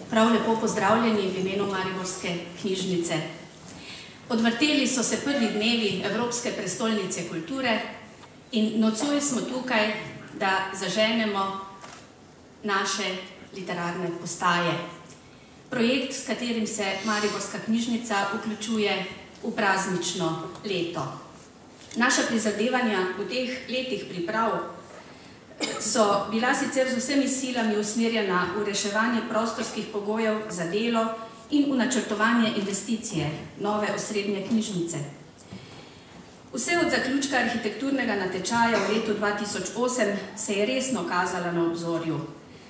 Prav lepo pozdravljeni v imenu Mariborske knjižnice. Odvrteli so se prvi dnevi Evropske prestolnice kulture in nocoj smo tukaj, da zaženemo naše literarne postaje. Projekt, s katerim se Mariborska knjižnica vključuje v praznično leto. Naša prizadevanja v teh letih priprav so bila sicer z vsemi silami usmerjena v reševanje prostorskih pogojev za delo in v načrtovanje investicije nove osrednje knjižnice. Vse od zaključka arhitekturnega natečaja v letu 2008 se je resno kazala na obzorju.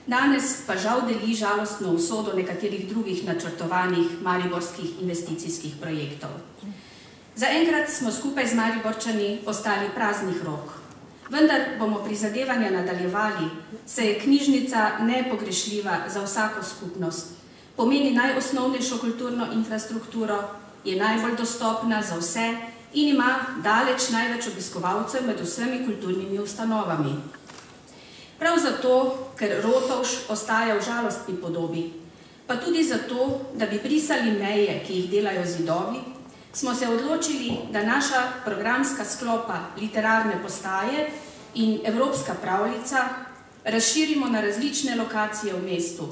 Danes pa žal deli žalostno usodo nekaterih drugih načrtovanih mariborskih investicijskih projektov. Zaenkrat smo skupaj z Mariborčani ostali praznih rok. Vendar bomo prizadevanja nadaljevali, saj je knjižnica nepogrešljiva za vsako skupnost. Pomeni najosnovnejšo kulturno infrastrukturo, je najbolj dostopna za vse in ima daleč največ obiskovalcev med vsemi kulturnimi ustanovami. Prav zato, ker Rotovž ostaja v žalostni podobi, pa tudi zato, da bi brisali meje, ki jih delajo zidovi, smo se odločili, da naša programska sklopa literarne postaje in evropska pravljica razširimo na različne lokacije v mestu,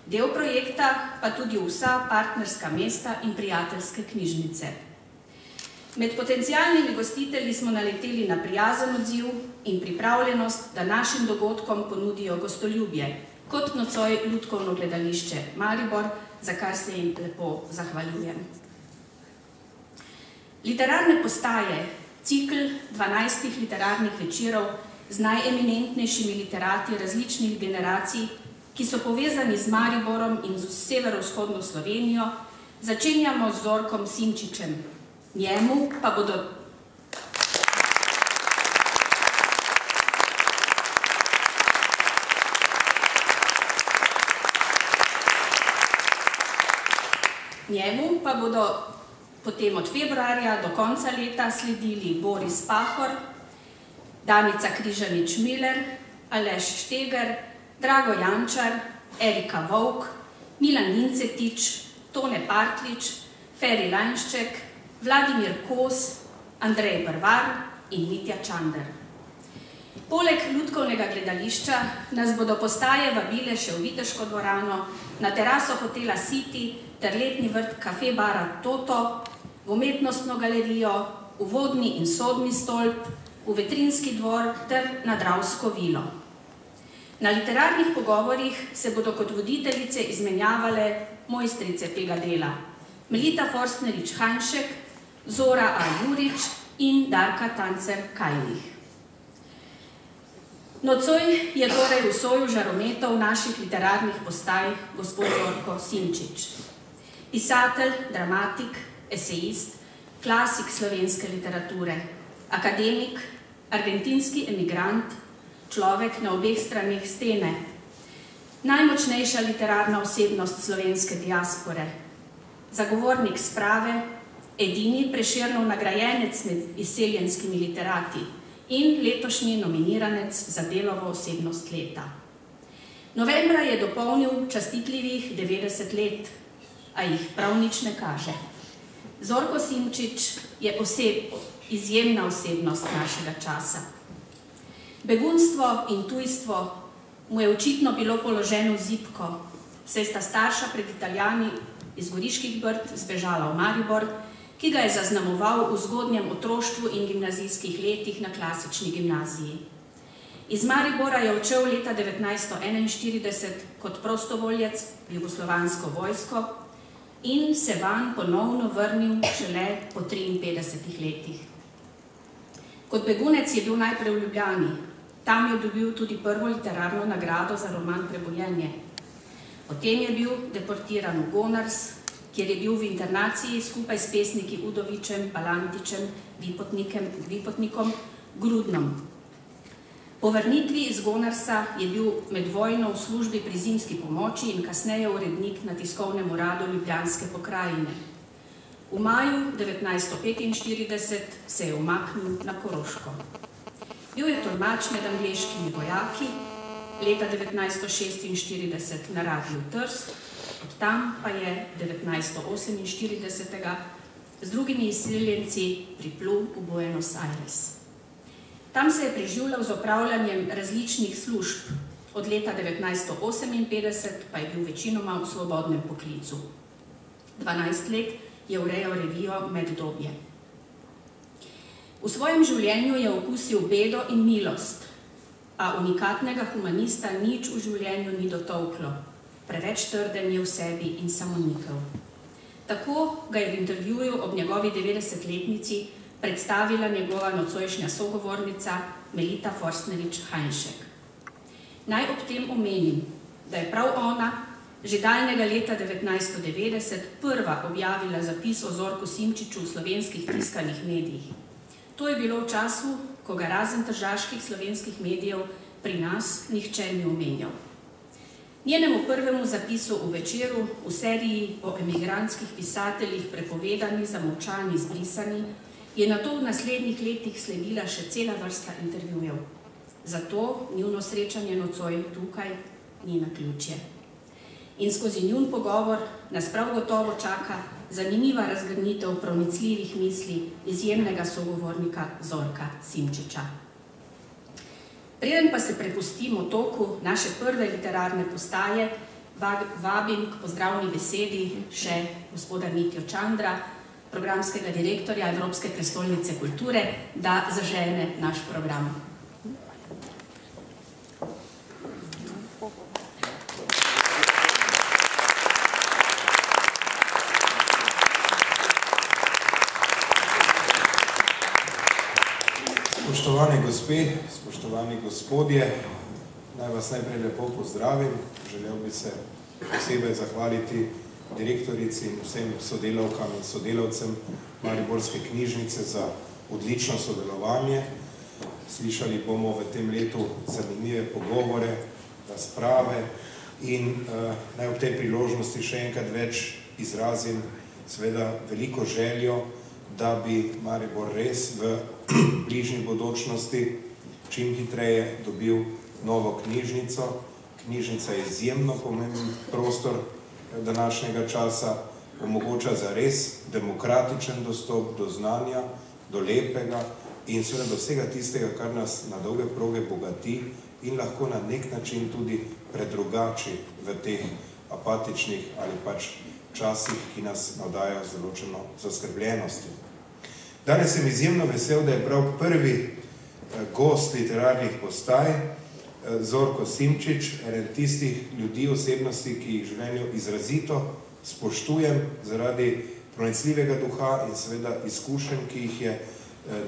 del projekta pa tudi vsa partnerska mesta in prijateljske knjižnice. Med potencialnimi gostitelji smo naleteli na prijazen odziv in pripravljenost, da našim dogodkom ponudijo gostoljubje, kot nocoj Lutkovno gledališče Maribor, za kar se jim lepo zahvaljujem. Literarne postaje, cikl 12 literarnih večerov z najeminentnejšimi literati različnih generacij, ki so povezani z Mariborom in z severovzhodno Slovenijo, začenjamo z Zorkom Simčičem. Njemu pa bodo potem od februarja do konca leta sledili Boris Pahor, Danica Križanič-Miller, Aleš Šteger, Drago Jančar, Erika Vovk, Milan Vincetič, Tone Partlič, Feri Lanšček, Vladimir Kos, Andrej Brvar in Mitja Čander. Poleg Lutkovnega gledališča nas bodo postaje vabile še v Viteško dvorano, na teraso hotela City ter letni vrt kafe bara Toto, v umetnostno galerijo, v vodni in sodni stolp, v vetrinski dvor ter na Dravsko vilo. Na literarnih pogovorih se bodo kot voditeljice izmenjavale mojstrice tega dela, Melita Forstnerič-Hanšek, Zora A. Jurič in Darka Tancer-Kajnih. Nocoj je torej v soju žarometov naših literarnih postaj gospod Zorko Simčič. Pisatelj, dramatik, esejist, klasik slovenske literature, akademik, argentinski emigrant, človek na obeh straneh stene, najmočnejša literarna osebnost slovenske diaspore, zagovornik sprave, edini Prešernov nagrajenec med izseljenskimi literati in letošnji nominiranec za Delovo osebnost leta. Novembra je dopolnil častitljivih 90 let, a jih prav nič ne kaže. Zorko Simčič je izjemna osebnost našega časa. Begunstvo in tujstvo mu je očitno bilo položeno v zibko, saj sta starša pred Italijani iz Goriških Brd zbežala v Maribor, ki ga je zaznamoval v zgodnjem otroštvu in gimnazijskih letih na klasični gimnaziji. Iz Maribora je odšel leta 1941 kot prostovoljec v jugoslovansko vojsko in se vanj ponovno vrnil šele po 53 letih. Kot begunec je bil najprej v Ljubljani, tam je dobil tudi prvo literarno nagrado za roman Prebojenje. Potem je bil deportiran v Gonars, kjer je bil v internaciji skupaj s pesniki Udovičem, Palantičem, Vipotnikom, Grudnom. Po vrnitvi iz Gonarsa je bil med vojno v službi pri Zimski pomoči in kasneje urednik na tiskovnem uradu Ljubljanske pokrajine. V maju 1945 se je umaknil na Koroško. Bil je tolmač med angleškimi vojaki, leta 1946 na Radiu Trst, Od tam pa je 1948 z drugimi izseljenci priplul v Buenos Aires. Tam se je preživljal z opravljanjem različnih služb. Od leta 1958 pa je bil večinoma v svobodnem poklicu. 12 let je urejal revijo Meddobje. V svojem življenju je okusil bedo in milost, a unikatnega humanista nič v življenju ni dotolklo. Preveč trden je v sebi in samonikel. Tako ga je v intervjuju ob njegovi 90-letnici predstavila njegova nocojšnja sogovornica Melita Forstnerič-Hajnšek. Naj ob tem omenim, da je prav ona že daljnega leta 1990 prva objavila zapis o Zorku Simčiču v slovenskih tiskanih medijih. To je bilo v času, ko ga razen tržaških slovenskih medijev pri nas nihče ni omenjal. Njenemu prvemu zapisu v Večeru v seriji o emigrantskih pisateljih Prepovedani, zamolčani, zbrisani je nato v naslednjih letih sledila še cela vrsta intervjujev. Zato njuno srečanje nocoj tukaj ni naključje. In skozi njun pogovor nas prav gotovo čaka zanimiva razgrnitev pronicljivih misli izjemnega sogovornika Zorka Simčiča. Preden pa se prepustimo toku naše prve literarne postaje, vabim k pozdravni besedi še gospoda Mitjo Čandra, programskega direktorja Evropske prestolnice kulture, da zažene naš program. Spoštovane gospe, spoštovani gospodje, naj vas najprej lepo pozdravim. Želel bi se posebej zahvaliti direktorici in vsem sodelavkam in sodelavcem Mariborske knjižnice za odlično sodelovanje. Slišali bomo v tem letu zanimive pogovore, razprave in naj ob tej priložnosti še enkrat več izrazim seveda veliko željo, da bi Maribor res v bližnji bodočnosti čim hitreje dobil novo knjižnico. Knjižnica je izjemno pomemben prostor današnjega časa, omogoča za res demokratičen dostop do znanja, do lepega in seveda do vsega tistega, kar nas na dolge proge bogati in lahko na nek način tudi predrugači v teh apatičnih ali pač časih, ki nas navdajajo z določeno zaskrbljenostjo. Danes sem izjemno vesel, da je prav prvi gost literarnih postaj Zorko Simčič, eden tistih ljudi, osebnosti, ki jih v življenju izrazito spoštujem zaradi pronicljivega duha in seveda izkušenj, ki jih je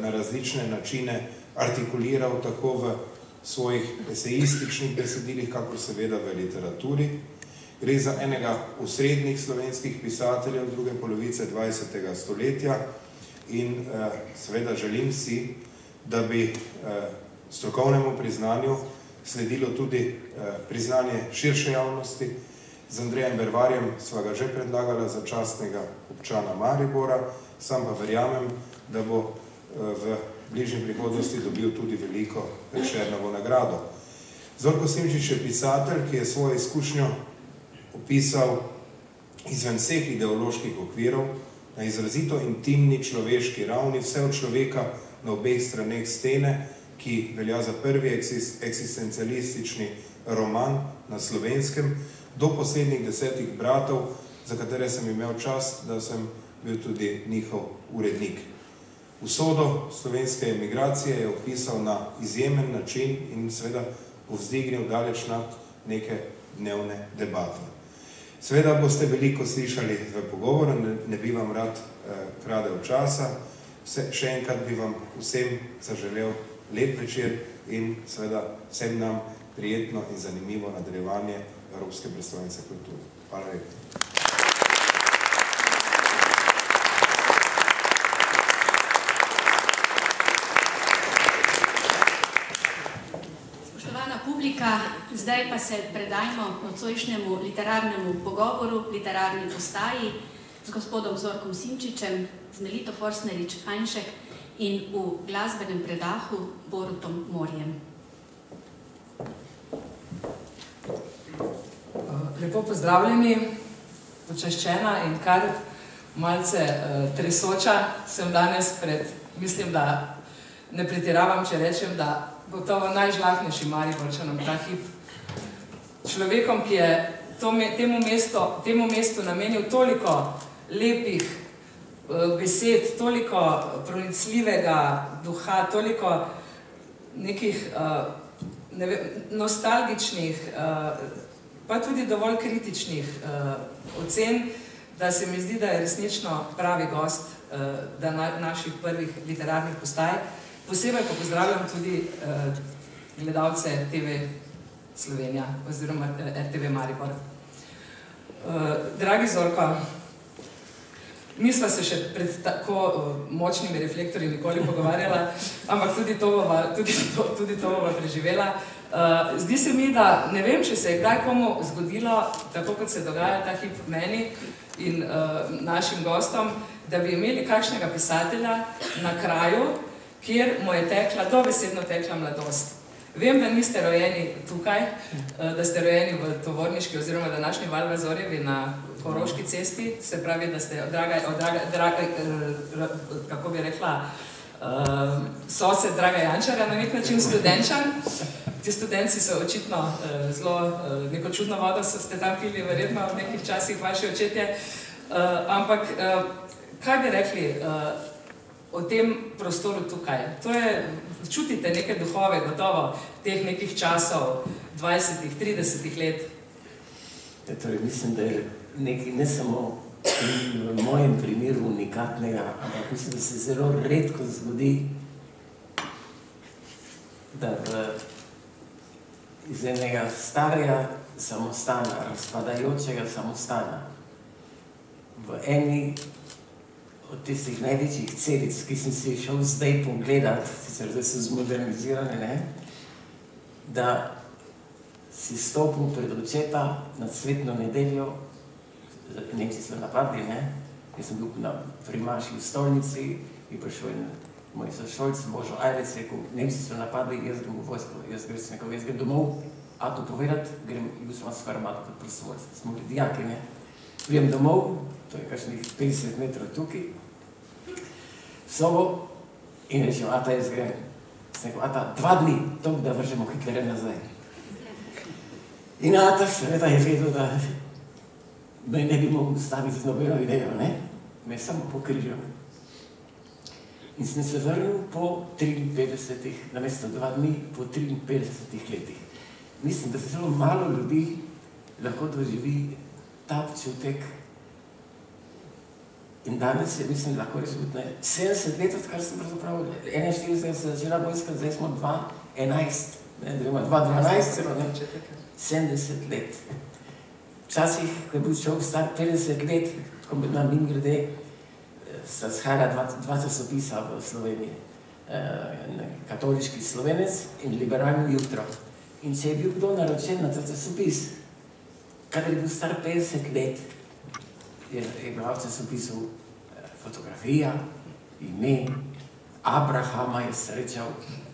na različne načine artikuliral tako v svojih esejističnih besedilih, kakor seveda v literaturi. Gre za enega osrednjih slovenskih pisateljev druge polovice 20. stoletja in seveda želim si, da bi strokovnemu priznanju sledilo tudi priznanje širše javnosti. Z Andrejem Bervarjem sva ga že predlagala za častnega občana Maribora, sam pa verjamem, da bo v bližnji prihodnosti dobil tudi veliko Prešernovo nagrado. Zorko Simčič je pisatelj, ki je svojo izkušnjo opisal izven vseh ideoloških okvirov, na izrazito intimni človeški ravni, vse od človeka na obeh straneh stene, ki velja za prvi eksistencialistični roman na Slovenskem, do poslednjih 10 bratov, za katere sem imel čast, da sem bil tudi njihov urednik. Usodo slovenske emigracije je opisal na izjemen način in seveda povzdignil daleč nad neke dnevne debate. Seveda boste veliko slišali v pogovoru, ne bi vam rad kradel časa. Še enkrat bi vam vsem zaželel lep večer in seveda vsem nam prijetno in zanimivo nadaljevanje Evropske prestolnice kulture. Hvala lepa. Zdaj pa se predajmo nocojšnjemu literarnemu pogovoru, literarni postaji z gospodom Zorkom Simčičem, z Melito Forstnerič-Hajnšek in v glasbenem predahu Borutom Morjem. Lepo pozdravljeni. počaščena in kar malce tresoča sem danes mislim, da ne pretiravam, če rečem, da gotovo najžlahtnejšim Mariborčanom ta hip. Človekom, ki je temu mestu namenil toliko lepih besed, toliko pronicljivega duha, toliko nekih nostalgičnih, pa tudi dovolj kritičnih ocen, da se mi zdi, da je resnično pravi gost naših prvih literarnih postaj. Posebej pa pozdravljam tudi gledalce TV Slovenija oziroma RTV Maribor. Dragi Zorko, nisva se še pred tako močnimi reflektorji nikoli pogovarjala, ampak tudi to bova preživela. Zdi se mi, da ne vem, če se je kdaj komu zgodilo, tako kot se dogaja ta hip meni in našim gostom, da bi imeli kakšnega pisatelja na kraju, kjer mu je dobesedno tekla mladost. Vem, da niste rojeni tukaj, da ste rojeni v Tovorniški oziroma današnji Valvazorjevi na Koroški cesti, se pravi, da ste kako bi rekla, sosed Draga Jančarja, na nek način študenčan. Ti študenci so očitno zelo neko čudno vodo, ste tam pili verjetno v nekih časih vaši očetje. Ampak, kaj bi rekli o tem prostoru tukaj? Čutite neke duhove, gotovo, teh nekih časov, 20, 30 let? Torej, mislim, da je nekaj ne samo v mojem primeru unikatnega, ampak mislim, da se zelo redko zgodi, da iz enega starega samostana, razpadajočega samostana, v eni od tistih največjih celic, ki sem si šel zdaj pogledati, sicer zdaj so zmodernizirane, da si stopil pred očeta na cvetno nedeljo, Nemci so napadli, jaz sem bil pri Maši v stolnici in prišel moj sošolc, Božo Ajlec, rekel, Nemci so napadli, jaz grem v vojsko, jaz grem domov, a to povedati, grem Jugoslavijsko armado kot prostovoljec, smo bili dijaki, grem domov, to je kakšnih 50 metrov tukaj, v sobo in rečem, ata jaz grem. Sem rekel, ata, 2 dni, toliko, da vržemo Hitlerja nazaj. In ata seveda je vedel, da me ne bi mogel staviti z nobeno idejo, me je samo pokrižal. In sem se vrnil po 53, namesto 2 dni, po 53 letih. Mislim, da se zelo malo ljudi lahko doživi ta občutek. In danes je, mislim, lahko res biti 70 let, odkar sem pravzaprav 41 se začela vojska, zdaj smo 2011, oziroma 2012, 70 let. Včasih, ko je bil človek star 50 let, tako med nami in grede, sta shajala 2 časopisa v Sloveniji. Katoliški Slovenec in Liberalno jutro. In če je bil kdo naročen na ta časopis, kadar je bil star 50 let, je bral v časopisu fotografija, ime, Abrahama je srečal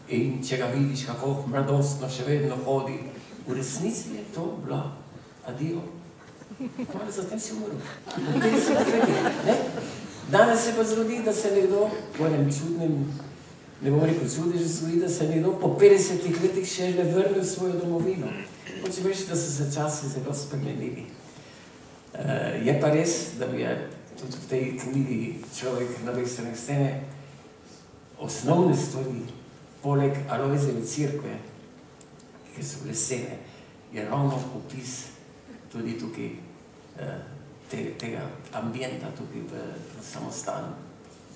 in če ga vidiš, kako mladostno še vedno hodi. V resnici je to bilo adijo. Kmalo zatem si umrl. Danes se pa zgodi, da se nekdo, po enem čudnem, ne bom rekel čudež, zgodi, da se nekdo po 50 letih še ne vrne v svojo domovino. Hočem reči, da so se časi zelo spremenili. Je pa res, da mi je tudi v tej knjigi Človek na obeh straneh scene osnovne stvari, poleg Alojzeve cerkve, ki so lesene, je ravno opis tudi tukaj tega ambienta tukaj v samostanu.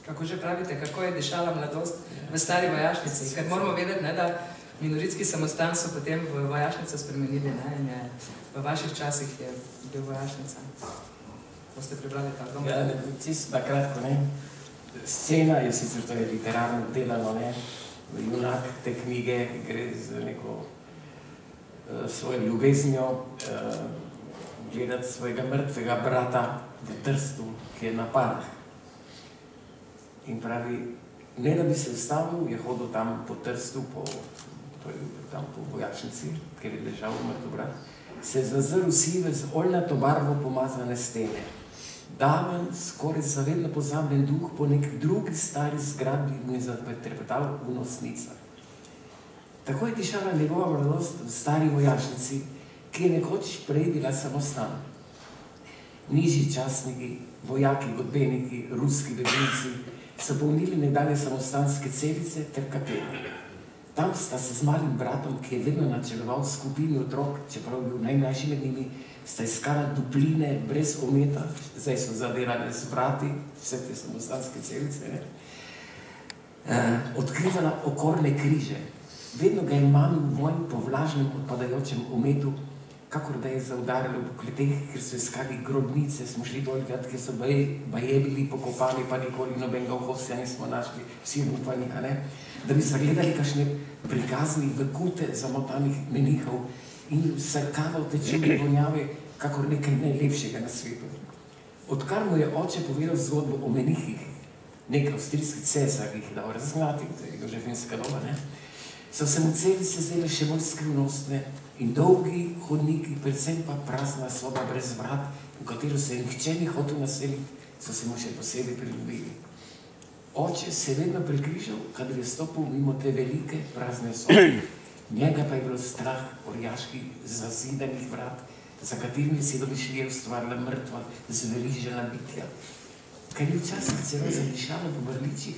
Kako že pravite, kako je dišala mladost v stari vojašnici? Ker moramo vedeti, da minoritski samostan so potem v vojašnico spremenili in v vaših časih je bil vojašnica. Boste prebrali ta dom? Ja, čisto na kratko, Scena je sicer, to je literarno delano, junak te knjige gre za neko svojo ljubeznjo gledati svojega mrtvega brata v Trstu, ki je na parah. In pravi, ne da bi se ustavil, je hodil tam po Trstu, tam po vojašnici, kjer je ležal mrtev brat, se zazrl sive z oljnato barvo pomazane stene. Damen, skoraj zavedno pozabljen duh, po nek drugi stari zgradbi mu je zatrepetal v nosnicah. Tako je tišala njegova mladost v stari vojašnici, ki je nekoč prej bila samostan. Nižji častniki, vojaki, godbeniki, ruski begunci so polnili nekdanje samostanske celice ter kapele. Tam sta se z malim bratom, ki je vedno načeloval skupini otrok, čeprav bil najmlajši med njimi, sta iskala dupline brez ometa, zdaj so zadelane z vrati, vse te samostanske celice, odkrivala okorne križe. Vedno ga je mami v mojem povlažnem odpadajočem ometu, kakor da je zaudarjalo po kleteh, ker so iskali grobnice, smo šli dol gledati, ker so baje bili pokopani, pa nikoli nobenega ohostja nismo našli, vsi upani, da bi zagledali kakšne prikazni vekute zamotanih menihov in srkaval te čudne vonjave, kakor nekaj najlepšega na svetu. Odkar mu je oče povedal zgodbo o menihih, nek avstrijski cesar, ki jih je dal razgnati, to je jožefinska doba, so se mu celice zdele še bolj skrivnostne in dolgi hodniki, predvsem pa prazna soba brez vrat, v katero se nihče ni hotel naseliti, so se mu še posebej priljubili. Oče se je vedno prekrižal, kadar je stopil mimo te velike prazne sobe. Njega pa je bilo strah orjaških zazidanih vrat, za katerimi si domišljija ustvarila mrtva, zverižena bitja, kar je včasih celo zadišalo po brličih.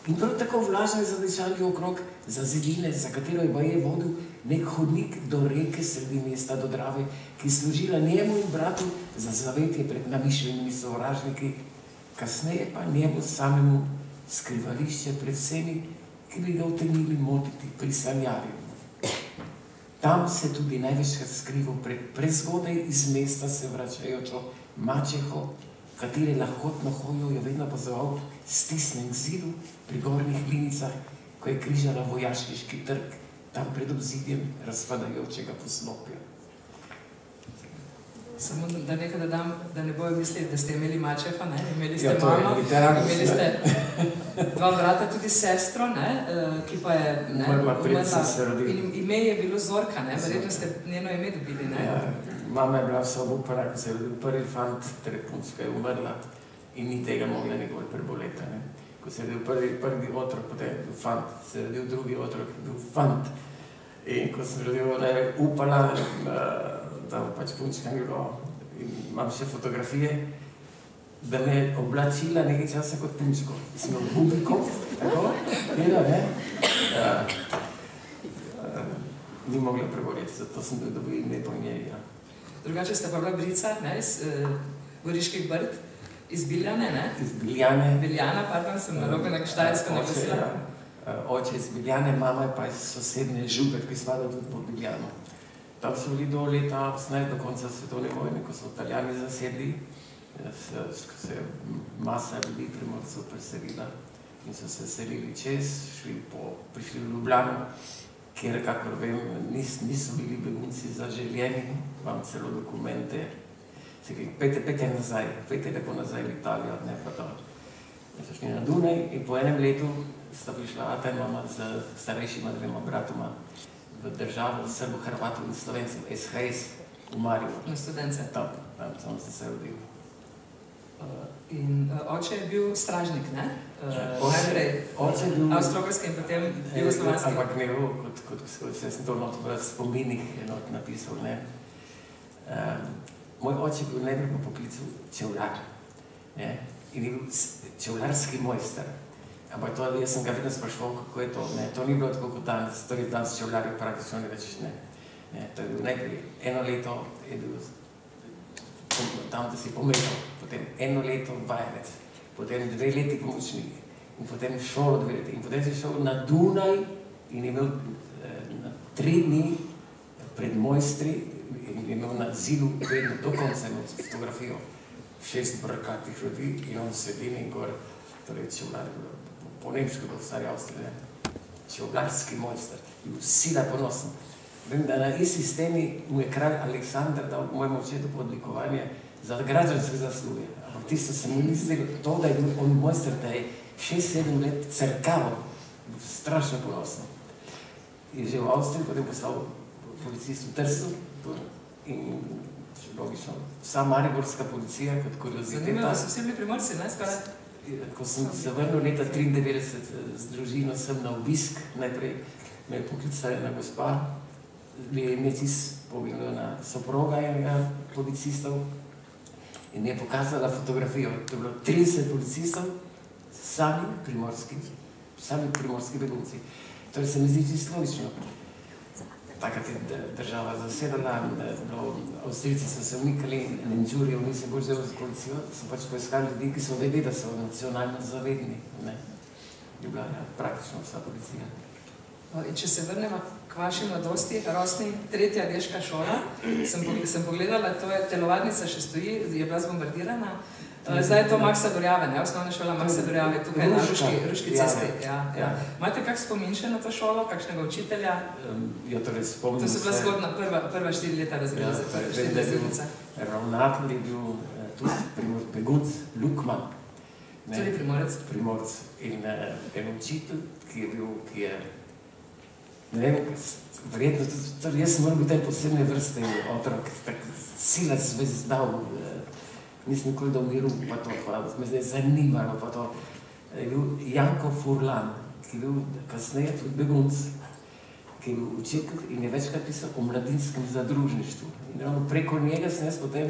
In prav tako vlažno je zadešali okrog zazidine, za katero je baje vodil nek hodnik do reke sredi mesta, do Drave, ki služila njemu in bratu za zavetje pred namišljenimi sovražniki, kasneje pa njemu samemu skrivališče pred vsemi, ki bi ga utegnili motiti pri sanjarju. Tam se tudi največkrat skrival pred prezgodaj iz mesta se vračajočo mačeho, katere lahkotno hojo je vedno opazoval stisnen k zidu pri gornjih linicah, ko je križala vojaškiški trg, tam pred obzidjem razpadajočega poslopja. Samo da nekaj dodam, da ne bojo misliti, da ste imeli mačeho, imeli ste mamo, imeli ste dva brata, tudi sestro, ki pa je umrla. In ime je bilo Zorka, verjetno ste njeno ime dobili. Mama je bila vse obupana, ko se je rodil prvi fant, punčka je umrla in ni tega mogla nikoli preboleti. Ko se je rodil prvi otrok, potem je bil fant, se je rodil drugi otrok, je bil fant. In ko sem rodil, je upala, da bo pač punčka bilo. Imam še fotografije, da me je oblačila nekaj časa kot punčko. Sem imel bubikov, tako, bila, ni mogla preboleti, zato sem dobil ime po njej. Drugače ste pa bila Brica, iz Goriških Brd, iz Biljane, Iz Biljane. Biljana, pardon, sem narobe na Štajersko naglasila. Oče iz Biljane, mama je pa iz sosednje Župe, ki spada tudi po Biljano. Tam so bili do leta 18, do konca svetovne vojne, ko so Italijani zasedli, se je masa ljudi Primorcev preselila in so se selili čez, prišli v Ljubljano, kjer, kakor vem, niso bili begunci zaželjeni, imam celo dokumente. Pejte nazaj, pejte lepo nazaj v Italijo, ne pa to. So šli na Dunaj in po enem letu sta prišla ata in mama z starejšima dvema bratoma v državo Srbo, Hrvatov in Slovencev, SHS v Mariboru. Na Studence. Tam sem se rodil. In oče je bil stražnik, Oče je bil Avstro-Ogrske in potem jugoslovanski. Ampak ne, kot sem to v spominih napisal, Moj oče je bil najprej po poklicu čevljar. In je bil čevljarski mojster. Ampak to, jaz sem ga vedno spraševal, kako je to. To ni bilo tako kot danes, torej danes čevljarjev praktično ne več ne. To je bil najprej eno leto, je bil tam, da si pometal, potem eno leto vajenec, potem 2 leti pomočnik in potem šolo 2 leti in potem si šel na Dunaj in imel 3 dni pred mojstri in imel na zidu vedno do konca imel fotografijo 6 brkatih ljudi in on sedi in gor, torej čevljar, po nemško do stari Avstrije, čevljarski mojster, vsi da ponosen. Vem, da na isti steni mu je kralj Aleksandar dal mojemu očetu podlikovanje za građanske zasluge. Ampak tisto se mu ni zdelo, to, da je bil on mojster, da je 6-7 let crkaval, strašno ponosno. Je že v Avstriji, potem postal policist v Trstu, in logično, vsa mariborska policija kot kurioziteta. Zanimivo, da so vsi bili Primorci, ne, skoraj? Ko sem se vrnil leta 1993 z družino, sem na obisk, najprej me je poklicala ena gospa, je mecis povedala soproga enega policistov in mi je pokazala fotografijo. To je bilo 30 policistov, sami primorski begunci. Torej se mi zdi čisto logično. Takrat je država zasedala, Avstrijci so se umikali, Nemčurjev nisem bolj vzel z policijo, so pač poiskali ljudi, ki so vedeli, da so nacionalno zavedni. Ljubljana, praktično vsa policija. In če se vrnemo k vaši mladosti, rosni, 3. deška šola, sem pogledala, to je telovadnica še stoji, je bila zbombardirana. Zdaj je to Maksa Dorjave, ne? Osnovna šola Maksa Dorjave, tukaj na Ruški cesti. Imate kak spomin še na to šolo, kakšnega učitelja? Ja, torej spomnim se. To so bila zgodna prva 4 leta razrednica. Ravnatelj je bil tudi begunc, Lukman. Tudi Primorec? Primorec. In en učitelj, ki je ne vem, verjetno tudi, jaz sem moral biti posebne vrste otrok, tak silac me znal, nisem nikoli dal miru, pa to, me zdaj zanimalo, pa to. Je bil Janko Furlan, ki je bil kasneje tudi begunc, ki je bil učitelj in je večkrat pisal o mladinskem zadružništvu. In ravno preko njega sem jaz potem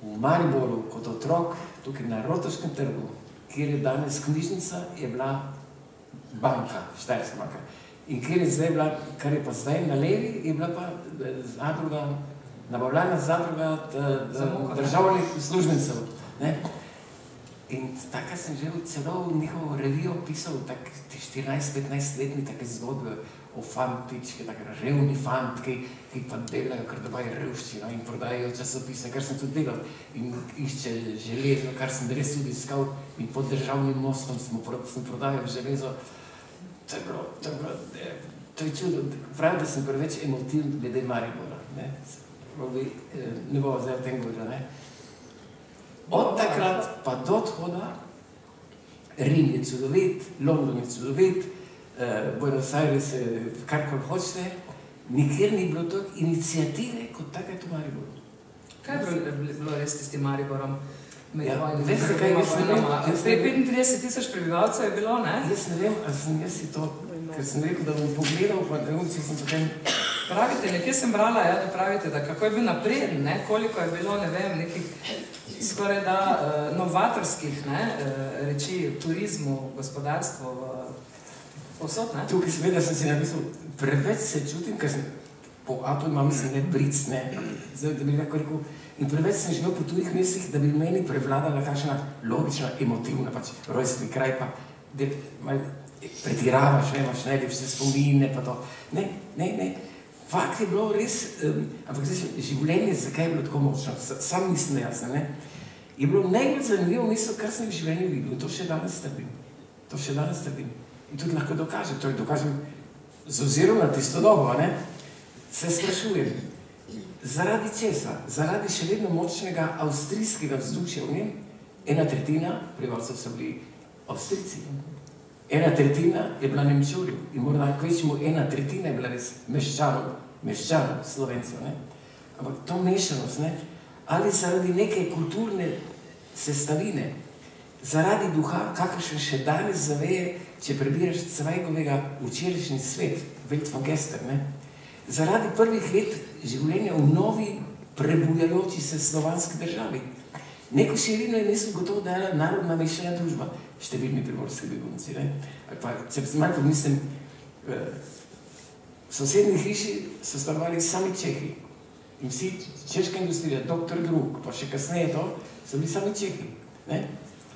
v Mariboru kot otrok, tukaj na Rotoškem trgu, kjer je danes knjižnica, je bila banka, Štajerska banka. In kjer je zdaj bila, kar je pa zdaj na levi, je bila pa zadruga, nabavljena zadruga državnih službencev. In takrat sem že celo v njihovo revijo pisal 14-15-letni take zgodbe o fantički, tako revni fantki, ki pa delajo, ker dobajo revščino in prodajajo časopise, kar sem tudi delal. In išče železo, kar sem res tudi iskal in pod državnim mostom sem prodajal železo. To je čudo. Pravim, da sem preveč emotivn glede Maribora. Ne bo zdaj o tem govorila. Od takrat pa do odhoda, Rim je čudovit, London je čudovit, Buenos Aires, karkoli hočete, nikjer ni bilo toliko iniciative kot takrat v Mariboru. Kaj je bilo res s tem Mariborom? Veste kaj, jaz ne vem. 35,000 prebivalcev je bilo, ne? Jaz ne vem, ali sem jaz si to, ker sem rekel, da bom pogledal, pa če sem potem... Pravite, nekje sem brala, da pravite, da kako je bil napreden, koliko je bilo, ne vem, nekih skoraj da novatorskih reči v turizmu, gospodarstvu, povsod, ne? Tukaj seveda sem si napisal, preveč se čutim, ker sem po Atu imam mislim, bric, zdaj, da bi lahko rekel, in preveč sem živel po tujih mestih, da bi meni prevladala kakšna logična, emotivna, pač rojstni kraj, pa pretiravaš, imaš najlepše spomine, pa to. Ne. Fakt je bilo res, ampak zdaj življenje, zakaj je bilo tako močno, sam nisem jasno, je bilo najbolj zanimivo mesto, kar sem v življenju videl, in to še danes trpim. In tudi lahko dokažem, torej dokažem z ozirom na tisto dobo, se sprašujem, zaradi česa, zaradi še vedno močnega avstrijskega vzdušja v njem, 1/3 prebivalcev so bili Avstrijci, 1/3 je bila Nemčurjev in morda kvečemu 1/3 je bila res meščanov, Slovencev, ampak to mešanost, ali zaradi neke kulturne sestavine, zaradi duha, kakršen še danes zaveje, če prebiraš Cvajgovega včerajšnji svet, Welt von gestern, zaradi prvih let življenja v novi, prebujajoči se slovanski državi. Neko širino je nesel gotovo dala narodna mešana družba, številni primorski begunci. Če malo pomislim, v sosednji hiši so stanovali sami Čehi in vsi češka industrija, doktor Drug, pa še kasneje to, so bili sami Čehi.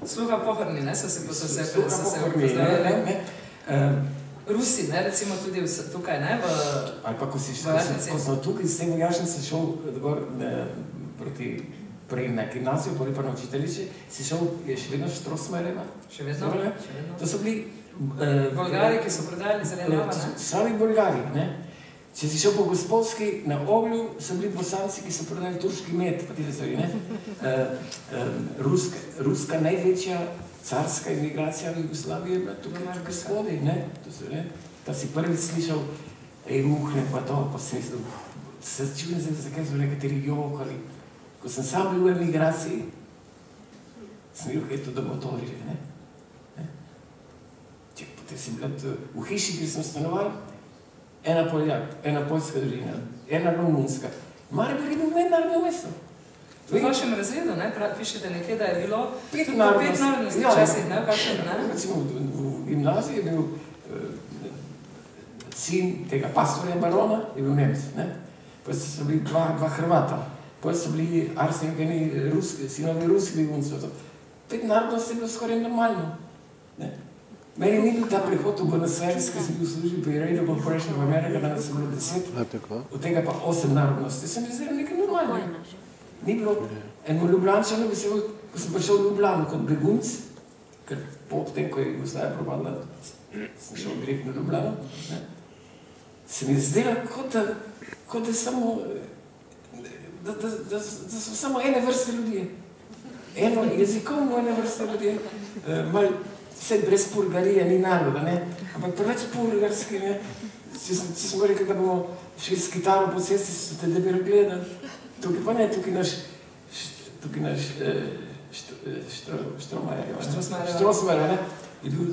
Sluha pohorni, so se pozdravili. Rusi, recimo tudi tukaj, ali pa ko smo tukaj s tem vojašnicem šel gor proti prej na gimnazijo, poli pa na učiteljišče, si šel, je še vedno Štrosmajereva? Še vedno. To so bili... Bolgari, ki so prodajali zelenjava, Sami Bolgari, Če si šel po Gospodski, na Oglju so bili Bosanci, ki so prodajali turški med, pa tiste stvari, Ruska največja carska imigracija v Jugoslaviji je bila tukaj na Gospodi, Ta si prvič slišal Euhne, pa to, pa si mislil, se čujem, zakaj so nekateri jokali. Ko sem sam bil v emigraciji, sem bil kaj to domotorili, ne? Potem si bila v hiši, kjer sem stanoval, ena Poljak, ena poljska družina, ena romunska. Maribor je bil mednarodno mesto. V vašem razredu, ne? Pišete nekje, da je bilo 5 narodnosti časih, ne? Kakšen, ne? Recimo v gimnaziji je bil sin tega pastorja barona, je bil Nemec, ne? Potem so bili dva Hrvata, potem so bili arsenjeni sinovi ruskih beguncev. 5 narodnosti je bilo skoraj normalno, ne? Meni ni bil ta prihod v Buenos Aires, ki sem bil v službi pri Radio Corporation of America, danes sem bilo 10, od tega pa 8 narodnosti. Sem zdaj nekaj normalno. Ni bilo enemu Ljubljančanu, ko sem prišel v Ljubljano kot begunc, ker potem, ko je Jugoslavija propadla, sem šel direkt na Ljubljano, se mi je zdelo, kot da samo, da so samo ene vrste ljudje. Eno jezikovno ene vrste ljudje, malo vse brez purgarije, ni naroda, ne? Ampak preveč purgarski, ne? Če smo rekli, da bomo šli s kitaro po cesti, so te debelo gledali. Tukaj pa ne, tukaj naš Štrosmajer, ne?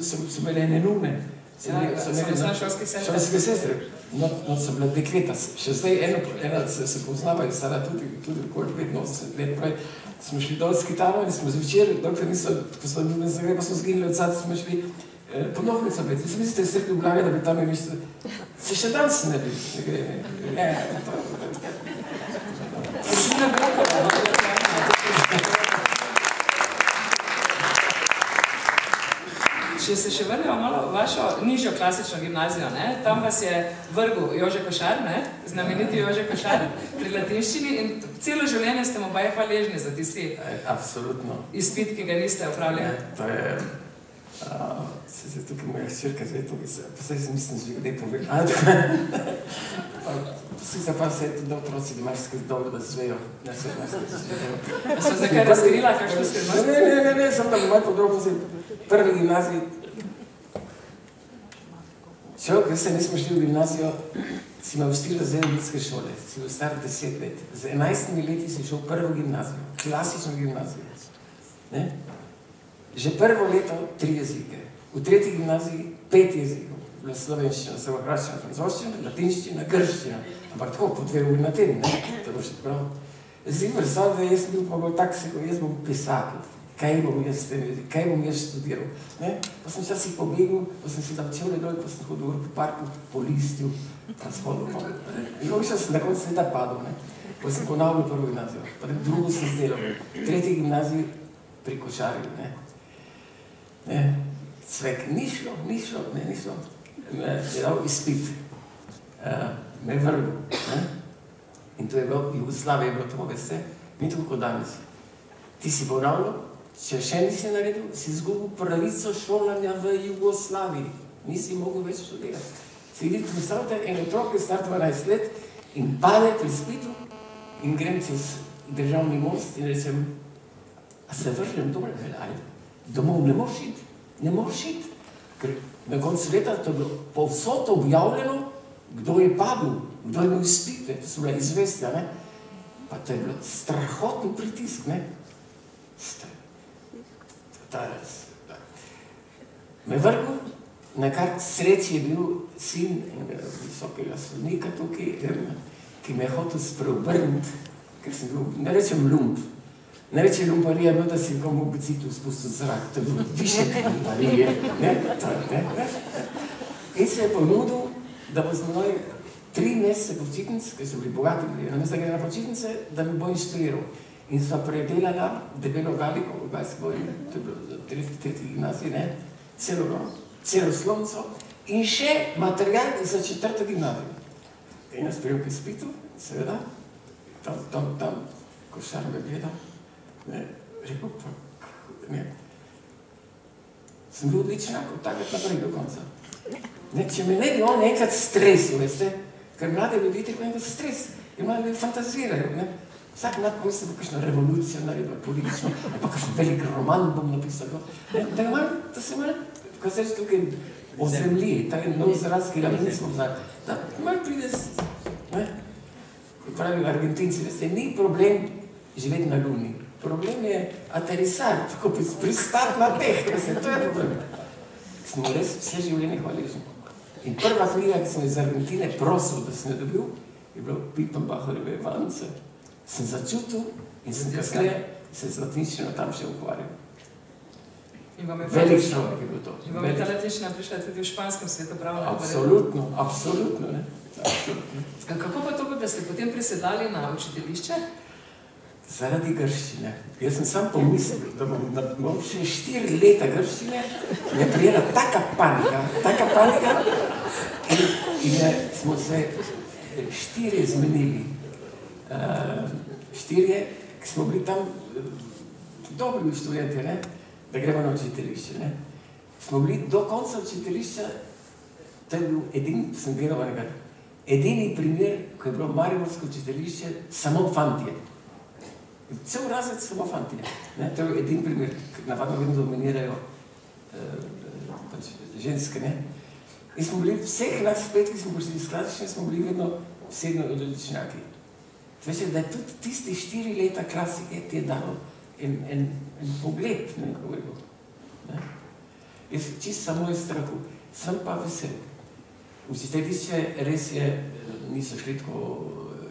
So bile ene nune. So bile šolske sestre. Šolske sestre. No, so bile dekleta. Še zdaj ena se poznava, je stara tudi okoli 85 let prej. Smo šli dol s kitaro in smo zvečer, dokler niso, ko so ljubne zagreba, smo zginili od sad, smo šli ponovnico pet. Se mislite, vse Ljubljane, da bi tam imeli, se še danes ne bi. Če se še vrnemo malo v vašo nižjo klasično gimnazijo, ne? Tam vas je vrgel Jože Košar, ne? Znameniti Jože Košar pri latinščini in celo življenje ste mu baje hvaležni za tisti izpit, ki ga niste opravljali. To je, se tukaj moja hčerka zdaj tukaj se, pa saj sem mislim, že kdaj povedal. Sicer pa se je tudi otroci, da imaš skaj dobro, da zvejo. So zdaj kaj razkrila, kakšno skrivnost? Ne, sem da malo podrobno se prvi gimnaziji. Človek, ker se nismo šli v gimnazijo, si imel 4 razrede ljudske šole, si bil star 10 let. Z 11 leti si šel v prvo gimnazijo, klasično gimnazijo. Ne? Že prvo leto 3 jezike, v tretji gimnaziji 5 jezikov. Bila slovenščina, srbohrvaščina, francoščina, latinščina, grščina. Ampak tako, po 2 uri na teden, ne? To bo še prav. Zdaj predstavljam, da jaz bil pa bolj tak, jaz bom pisatelj. Kaj bom jaz študiral? Ne? Pa sem včasih pobegel, pa sem si dal čevlje dol, pa sem hodil po parku, po listju, pa shodil pa. In logično sem na koncu leta padel, ne? Pa sem ponavljal prvo gimnazijo, pa drugo sem zdelal. Tretji gimnaziji pri Košarju, ne? Ne? Cvek, ni šlo. Je dal izpit, me vrgel, ne? In to je bilo, Jugoslavija je bilo to, veste, ni tako kot danes. Ti si ponavljal, če še nisi naredil, si izgubil pravico šolanja v Jugoslaviji. Nisi mogel več študirati. Si vidite, predstavljate, en otrok je star 12 let in pade pri izpitu in grem čez državni most in rečem, a se vržem dole, ali domov ne moreš iti, ker na koncu leta to je bilo povsod objavljeno, kdo je padel, kdo je imel izpite, to so bile izvestja, ne? Pa to je bilo strahoten pritisk, ne? Me vrgel, na kar sreči je bil sin visokega sodnika tukaj, ki me je hotel spreobrniti, ker sem bil, ne rečem lump. Največja lumparija je bilo, da si komu biciklu spustil zrak, to je bilo više lumparije, ne? In se je ponudil, da bo z menoj 3 mesece počitnic, ker so bili bogati, namesto da gre na počitnice, da mi bo inštruiral. In sva predelala debelo galiko, to je bilo tretji gimnaziji, ne? Celo slonco in še material za 4. gimnazijo. In jaz prijel k izpitu, seveda, tam Košar me gledal, rekel pa, ne. Sem bil odličen, kot takrat naprej do konca. Če me ne bi on enkrat stresil, veste, ker mlade ljudi tako enkrat stres, in mlade ljudi fantazirajo, ne. Vsak mlad pomisli bo kakšno revolucijo naredila, politično, pa kakšen velik roman bom napisal. Da se malo, ko se reči tukaj o zemlji, ta je nov izraz, ki ga mi nismo znali, da malo pride, ne. pravijo Argentinci, veste, ni problem živeti na Luni. Problem je aterisati, tako pristati na teh, veste, to je problem. Smo res vse življenje hvaležni. In prva knjiga, ki sem iz Argentine prosil, da sem jo dobil, je bilo Pippenbacherjeve Vance. Sem začutil in sem kasneje se z latinščino tam še ukvarjal. Velik človek je bil to. In vam je ta latinščina prišla tudi v španskem svetopravnem? Absolutno, absolutno, ne. Kako pa to, da ste potem presedali na učiteljišče? Zaradi grščine. Jaz sem sam pomislil, da bom še 4 leta grščine, me prijela taka panika in smo se 4 zmenili. 4, ki smo bili tam dobri študenti, ne, da gremo na učiteljišče. Ne. Smo bili do konca učiteljišča, to je bil edini primer, ko je bilo mariborsko učiteljišče samo fantje. Cel razred samo fantje. To je edini primer, ker navadno vedno dominirajo ženske. Ne. In smo bili vseh nas 5, ki smo prišli iz klasične, smo bili vedno sedno odličnjaki. Veste, da je tudi tisti 4 leta klasike ti je dalo en pogled, ne vem, kako je bilo. Jaz čisto samo iz strahu, sem pa vesel. Učiteljišče res je, niso šli tako,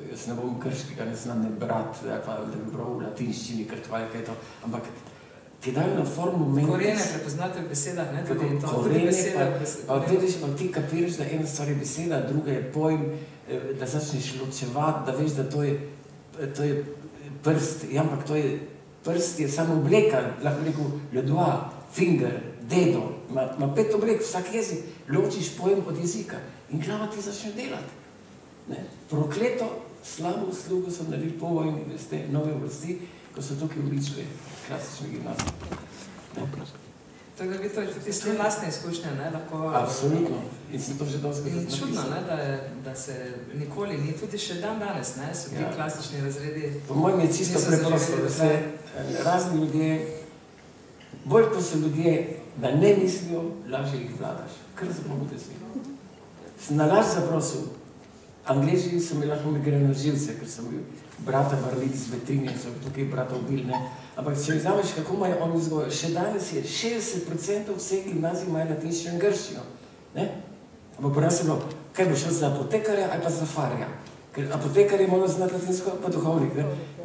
jaz ne bom grškega, ne znam ne brati, pa da bi bral v latinščini, kaj to, ampak ti dajo na formu mentis. Korene prepoznate v besedah, ne? Korene, pa vidiš, pa ti kapiraš, da ena stvar je beseda, druga je pojem, da začneš ločevati, da veš, da to je prst, ampak prst je samo obleka, lahko rekel ledoa, finger, dedo, ima 5 oblek, vsak jezik, ločiš pojem od jezika in glava ti začne delati. Prokleto, slabo uslugo so naredili po vojni, veste, nove oblasti, ko so tukaj uličili klasične gimnazije. Tako da vi to je tudi svoje lastne izkušnje, ne? Absolutno. In sem to že dosti napisal. In čudno, da se nikoli ni, tudi še dan danes, ne, so ti klasični razredi. Po mojem je čisto preprosto, da se razni ljudje, bolj ko so ljudje, da ne mislijo, lažje jih vladaš. Kar zapomnite si. Sem na laž zaprosil. Angleži so mi lahko migrali na živce, ker sem bil brata vrliti z Vetrinje, so tukaj brata ubili, ne. Ampak če vzameš, kako imajo oni vzgojo, še danes je 60% vseh gimnazij imajo latinščino in grščino. Ampak pri nas je bilo, kaj bo šel za apotekarja ali pa za farja? Ker apotekar je moral znati latinsko, pa duhovnik.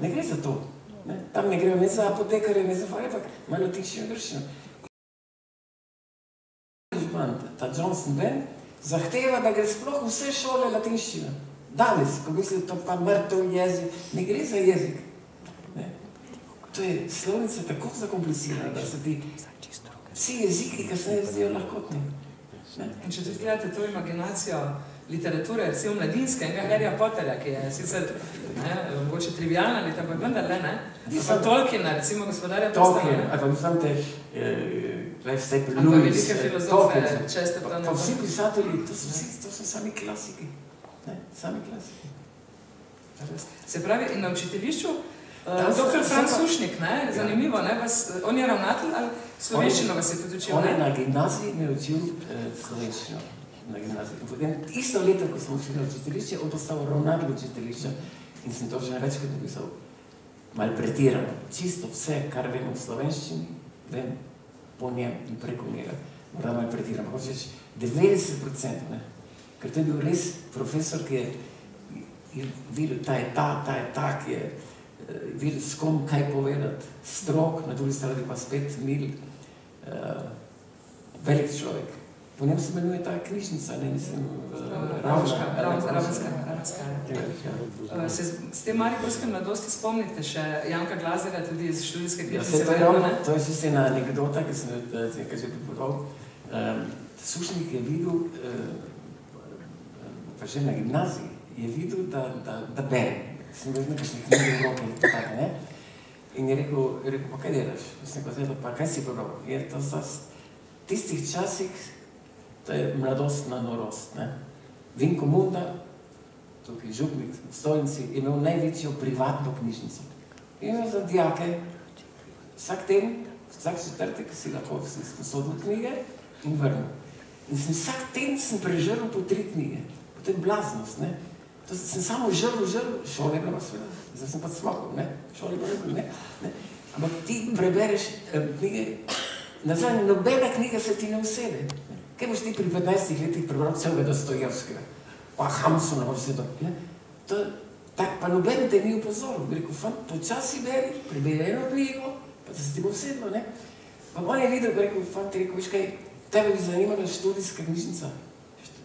Ne gre za to. Tam ne gre ne za apotekarja, ne za farja, ampak imajo latinščino in grščino. Ta Johnson Ben zahteva, da gre sploh vse šole latinščina. Danes, ko misli, to pa mrtev jezik, ne gre za jezik. To je slovnica tako zakomplicirana, da se ti vsi jeziki kasneje zdijo lahkotni. In če tudi gledate to imaginacijo literature, recimo mladinske, enega Harryja Potterja, ki je sicer mogoče trivialna, ampak vendarle, ne? Pa Tolkiena, recimo Gospodarja prstana. Tolkien, ali pa mislim te Ali pa velike filozofe, česte pa ne. Pa vsi pisatelji, to so sami klasiki. Sami klasiki. Se pravi, in na učiteljišču, doktor Franc Sušnik, zanimivo, on je ravnatelj ali slovenščino vas je tudi učil? On je na gimnaziji me učil slovenščino. Na gimnaziji. In potem isto leto, ko smo učili na učiteljišče, on postal ravnatelj učiteljišča in sem to že večkrat napisal. Malo pretirano. Čisto vse, kar vem v slovenščini, vem po njem in preko njega. Morda malo pretirano. Hočeš 90%, ne? Ker to je bil res profesor, ki je videl, ta je ta, ki je videl s kom kaj povedati, strok, na drugi strani pa spet mil, velik človek. Po njem se imenuje ta knjižnica, ne mislim, Ravenska. S tem mariborskem mladosti spomnite še Janka Glazerja, tudi iz študijske knjižnice Verona? To je čisto ena anekdota, ki sem nekaj že pripovedal. Sušnik je videl, pa že na gimnaziji, je videl, da bere. Sem bil nekaj knjige v roke in tako, ne? In je rekel, pa kaj delaš? Sem rekel, pa kaj si prebral? Je to v tistih časih, to je mladostna norost, ne? Vinko Munda, tukaj župnik v stolnici, je imel največjo privatno knjižnico. In imel za dijake vsak četrtek si lahko sposodil knjige in vrnil. In vsak teden sem prežrl po 3 knjige. To je blaznost, ne? To sem samo žrl, šole je bila sveda, zdaj sem pa smakal, ne, šole je bila ne. Ampak ti prebereš knjige, nazaj, nobena knjiga se ti ne usede. Kaj boš ti pri 15 letih prebral celega Dostojevskega, pa Hamsuna, pa vse to, ne? Tak, pa noben te ni upozoril, bi rekel, fant, počasi beri, preberi eno knjigo, pa da se ti bo usedlo, ne? Pa on je videl, bi rekel, fant, rekel, veš kaj, tebe bi zanimala študijska knjižnica.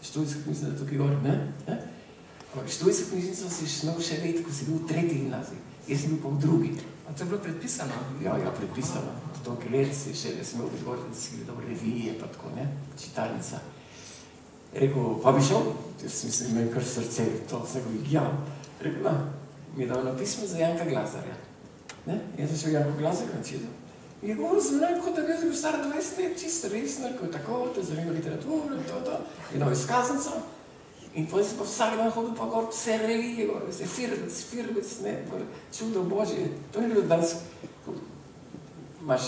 Študijska knjižnica je tukaj gor, ne? Ampak študijska knjižnica si smel še let, ko si bil v 3. gimnaziji. Jaz sem bil pa v 2. A to je bilo predpisano? Ja, predpisano. Toliko let si še smel biti gor, da si gledal revije, pa tako, ne? Čitalnica. Rekel, pa bi šel? Jaz mislim, imel kar srce, to se go ja. Rekel, mi je dal napismo za Janka Glazarja. Ne? Jaz sem šel Janko Glazarja načital. In je govoril z mnom, kot da bi jaz bil star 20 let, čisto resno, kot tako, to zanima literaturo, to. Je dal izkaznico. In potem sem pa vsak dan hodil pa gor vse revije, vse Firbec, ne, čudo Božje. To ni bilo danes, ko imaš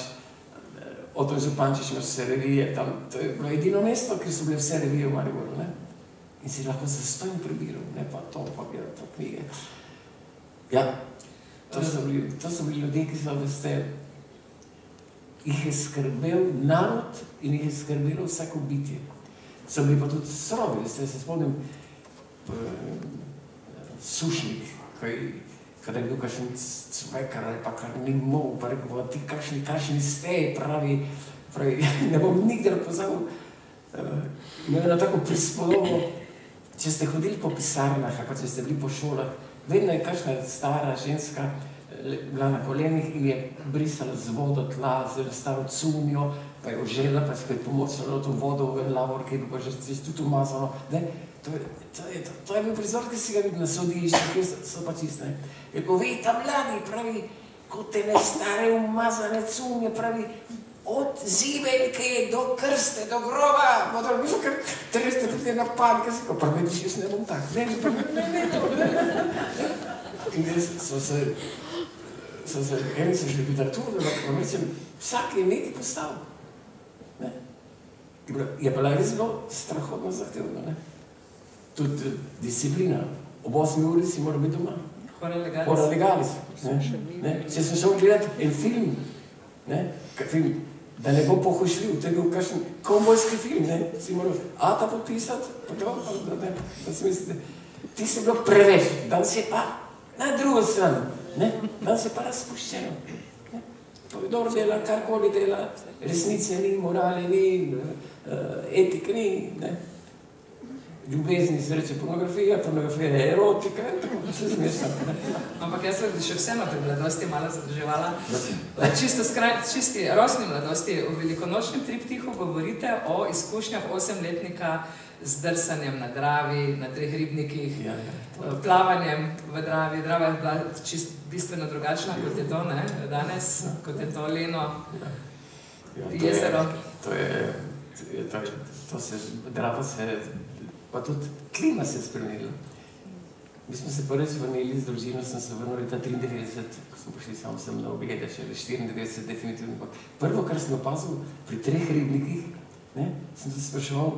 Oto Župančič, imaš vse revije, tam, to je bilo edino mesto, kjer so bile vse revije v Mariboru, ne. In si lahko zastojno prebiral, ne pa to, pa knjige. Ja, to so bili ljudje, ki so, veste, jih je skrbel narod in jih je skrbelo vsako bitje. So bili pa tudi srovi, veste, se spomnim Sušnik, kada je bil kakšen cvekar ali pa kar ni mol, pa rekel, ti kakšni ste, pravi, ne bom nikdar pozabil, imel eno tako prispodobo, če ste hodili po pisarnah, ako če ste bili po šolah, vedno je kakšna stara ženska bila na kolenih in je brisala z vodo tla, z staro cunjo, pa je ožela, pa je spet pomočala to vodo v lavor, ki je bil pa že tudi umazano. To je bil prizor, ki si ga videl na sodišču, ki so pa čiste. Je rekel, vej, ta mladi, pravi, kot te ne stare umazane cunje, pravi, od zibelke do krste, do groba, bodo bilo kar 300 napad, ki si ko pravi, jaz ne bom tak, ne, in so se, eni so že literaturo, vsak je nekaj postavil. Je pa res bilo strahotno zahtevno, ne? Tudi disciplina. Ob 8 uri si moral biti doma. Hora legalis. Če sem šel gledati en film, da ne bo pohošljiv, to je bil kakšen kovbojski film, si moral ata podpisati, pa to, da si mislite, ti si bilo preveč, danes je pa na drugo strano, danes je pa razpuščeno. Kdor dela, karkoli dela, resnice ni, morale ni, etike ni, ljubezni se reče pornografija je erotika, tako da se zmešam. Ampak jaz sem še vseeno pri mladosti malo zadrževala. Čisti rosni mladosti, v velikonočnem triptihu govorite o izkušnjah 8-letnika z drsanjem na Dravi, na 3 ribnikih, plavanjem v Dravi. Drava je bila čist bistveno drugačna, kot je to, ne, danes, kot je to Leno, jezero. Drava se, pa tudi klima se je spremenila. Mi smo se prvič vrnili z družino, sem se vrnil leta 93, ko smo prišli samo sem na oglede, še 94 definitivno. Prvo, kar sem opazil pri 3 ribnikih, sem tudi spraševal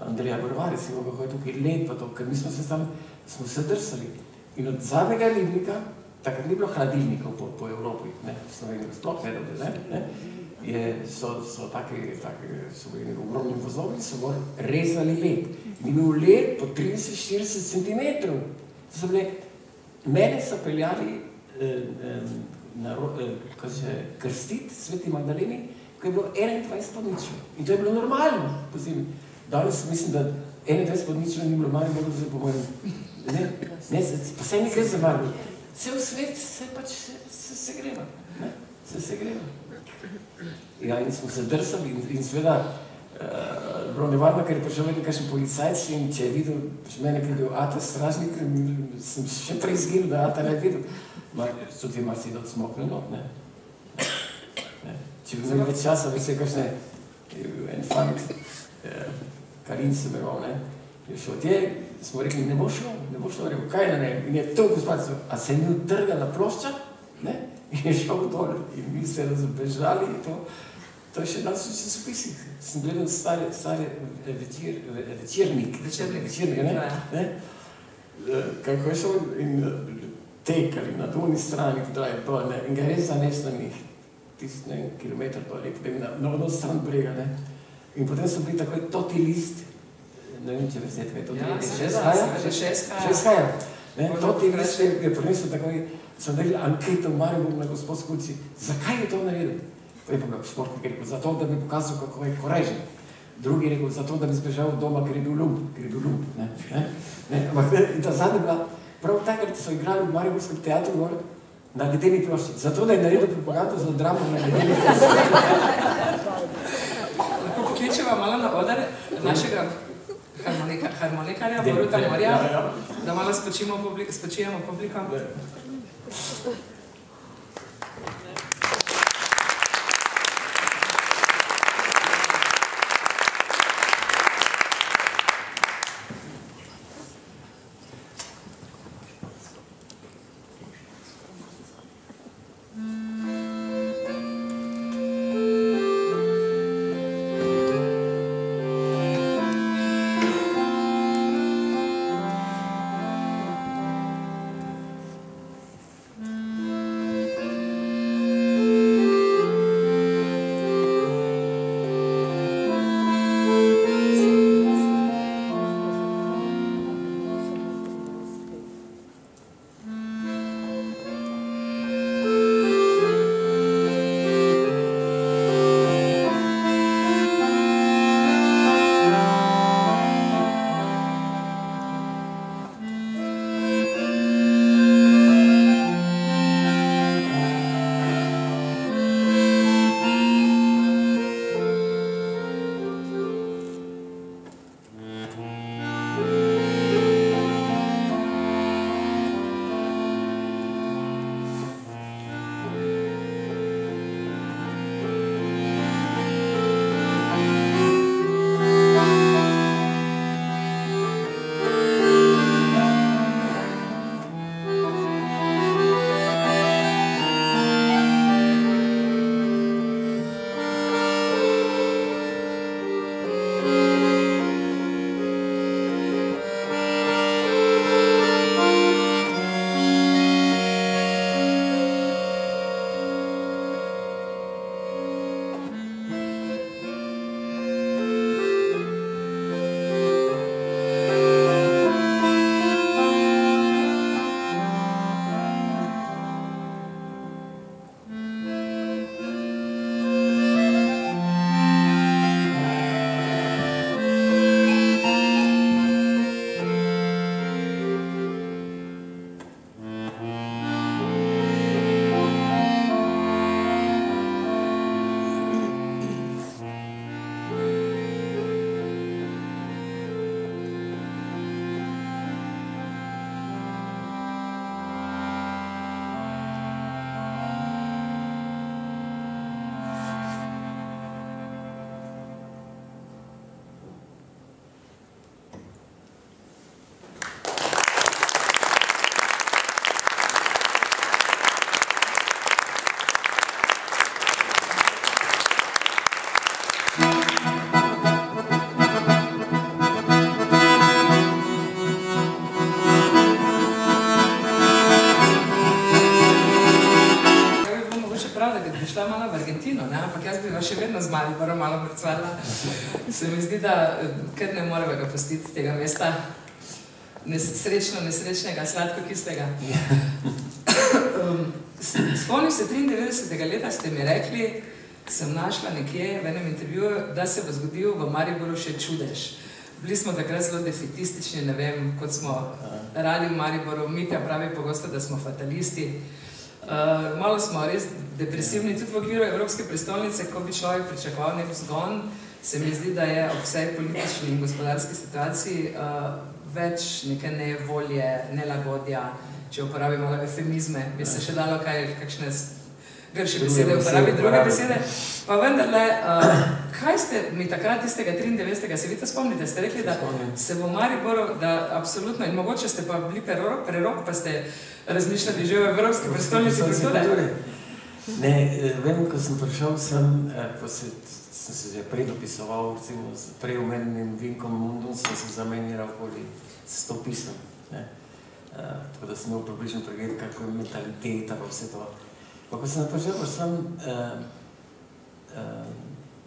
Andreja Borvari, si mogo hoj tukaj let, pa to, ker mi smo se drsali. In od zadnjega ribnika, takrat ni bilo hladilnikov po Evropi, v Sloveniji sploh ne dobili, so bili ogromni vozovi, so gor rezali led. Ni bil led po 30-40 centimetrov. Mene so peljali krstiti Sveti Magdaleni, ko je bilo 21 pod ničlo. In to je bilo normalno po zimi. Danes mislim, da 21 pod ničlo ni bilo Maribor, zdaj po mojem. Pa se ni gre za Maribor. Cel svet se pač segreva. Se segreva. Ja, in smo se drsali in seveda bilo nevarno, ker je prišel vedno kakšen policajc in če je videl mene, ki je bil ata stražnik, sem še prej izginil, da ata ne videl. Tudi je marsikdo odsmoknil not, ne. Če bi imeli več časa, bi se kakšne, en fant, Karin se imel, ne, je šel tje, smo rekli, ne bo šlo, rekel, kaj na ne, in je to gospod, a se je mi utrgala plošča, ne, in je šel dol, in mi se razbežali in to je še danes v časopisih. Sem gledal stare večernike, ne, kako je šel in tekali na doni strani, in ga res zaneslo njih, tisti, ne, kilometr dole, potem na ono stran brega, ne. In potem so bili takoj toti list, ne vem, če veste, kaj je toti list, šesthaja. Toti list je prinesel takoj, so naredili anketo v Mariboru na gospod Skulci, zakaj je to naredil? Pa je pa športnik rekel, zato, da bi pokazal, kako je korežen. Drugi rekel, zato, da bi zbežal od doma, ker je bil lump, ne. Ampak ta zadnja bila, prav takrat so igrali v Mariborskem teatru gor na ledeni plošči, zato, da je naredil propagando za dramo na ledeni plošči. Lahko pokličeva malo na oder našega harmonikarja, Boruta Morja, da malo spočijemo publiko. Še vedno z Mariborom malo brcvala. Se mi zdi, da kar ne moreva ga pustiti tega mesta nesrečnega, sladko-kislega. Spomnim se 93. leta, ste mi rekli, sem našla nekje v enem intervjuju, da se bo zgodil v Mariboru še čudež. Bili smo takrat zelo defetistični, ne vem, kot smo radi v Mariboru. Mitja pravi pogosto, da smo fatalisti. Malo smo res depresivni, tudi v okviru Evropske prestolnice, ko bi človek pričakoval nek vzgon, se mi zdi, da je ob vsej politični in gospodarski situaciji več neke nevolje, nelagodja, če uporabimo eufemizme, bi se še dalo kakšne grške besede uporabiti, druge besede. Pa vendarle, kaj ste mi takrat tistega 93. se vi to spomnite? Ste rekli, da se v Mariboru, da absolutno, in mogoče ste pa bili prerok, pa ste razmišljali že o Evropski prestolnici kulture? Ne, vem, ko sem prišel sem, ko sem se že predopisoval, recimo s preomenjenim Vinkom Mundom, sem se zamenjal okoli 100 pisem. tako da sem imel približno pregled, kako je mentaliteta pa vse to. Pa ko sem naprišel, pa sem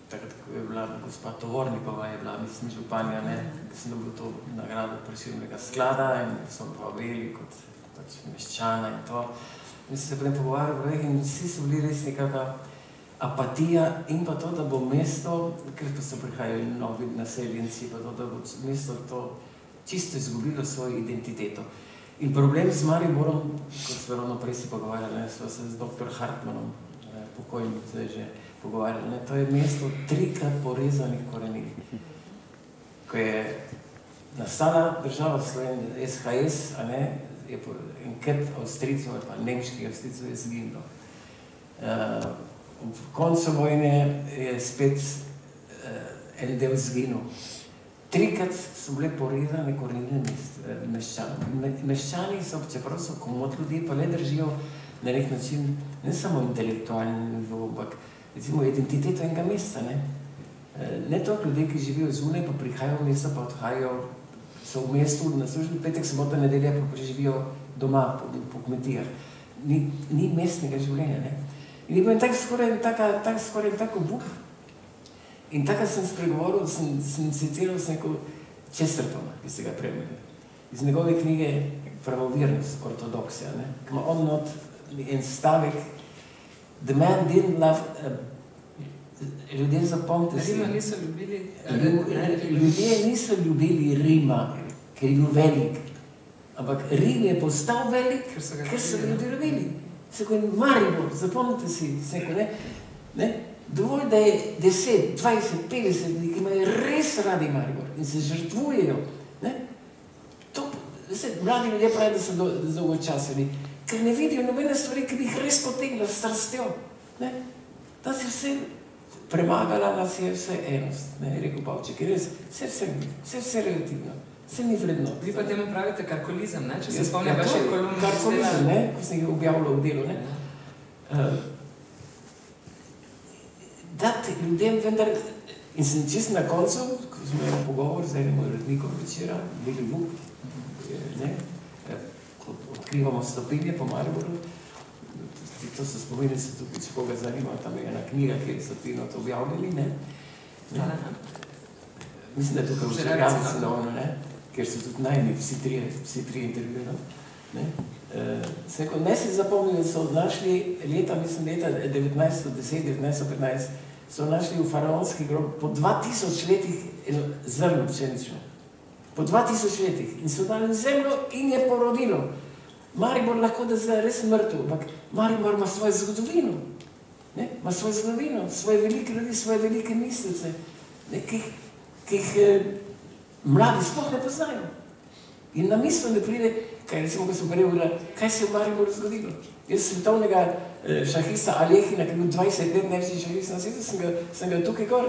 takrat, ko je bila gospa Tovornikova, je bila, mislim, županja, ne, ki sem dobil to nagrado Prešernovega sklada in so me povabili kot pač meščana in to. In sem se potem pogovarjal in vsi so bili res nekaka apatija in pa to, da bo mesto, ker pa so prihajali novi naseljenci, pa to, da bo mesto to čisto izgubilo svojo identiteto. In problem z Mariborom, kot smo ravno prej si pogovarjali, smo se z dr. Hartmanom, pokojnim zdaj že pogovarjali, to je mesto 3-krat porezanih korenin. Ko je nastala država Slovenija, SHS, je enkrat Avstrijcev ali pa nemških Avstrijcev je zginilo. V koncu vojne je spet en del zginil. 3-krat so bile porezane korenine meščanov. Meščani so, čeprav so komod ljudi, pa le držijo na nek način, ne samo intelektualni nivo, ampak recimo identiteto enega mesta. Ne toliko ljudi, ki živijo zunaj, pa prihajajo v mesto, pa odhajajo, so v mestu, na službi petek, sobota, nedelja, pa preživijo doma, po kmetijah. Ni mestnega življenja. In je bil skoraj tak obup. In tako sem spregovoril, sem citiral z neko Chestertona, ki ste ga premljali. Iz njegove knjige Pravovirnost, ortodoksija. Ki ima on not en stavek, the man didn't love, ljudje zapomnite si. Rima niso ljubili? Ljudje niso ljubili Rima, ker je bil velik. Ampak Rim je postal velik, ker so ga ljudje ljubili. Seko, Maribor, zapomnite si, dovolj, da je 10, 20, 50 ljudi, ki imajo res radi Maribor in se žrtvujejo. Mladi ljudje pravijo, da so dolgočaseni, ker ne vidijo nobene stvari, ki bi jih res potegnila s strastjo. Da se vse premagala, nas je vse enost, je rekel Pavček, je res, vse relativno, vse ni vredno. Vi pa temu pravite karkolizem, če se spomnim vaše kolumne. Karkolizem, ko sem jih objavljal v delu. Dati ljudem vendar, in sem čisto na koncu, ko smo imeli pogovor z enim urednikom večera, Vili Vuk, odkrivamo stopinje po Mariboru, to so spomenice tukaj, če koga zanima, tam je ena knjiga, kjer so ti not objavljali, mislim, da je tukaj v Žerjavi cenovno, ker so tudi najni, vsi tri intervjujo. Ne si zapomnili, da so našli leta 1910-1915, so našli v faraonski grob po 2000 letih zrno pšenično. Po 2000 letih. In so dali zemljo in je porodilo. Maribor lahko da zdaj res mrtev, ampak Maribor ima svojo zgodovino. Ima svojo zgodovino, svoje velike ljudi, svoje velike mislice, ki jih mladi sploh ne poznajo. In na misel ne pride, kaj recimo, ko sem govorila, kaj se je v Mariboru zgodilo. Jaz svetovnega šahista Alehina, ki je bil 20 let največji šahist na svetu, sem ga tukaj gor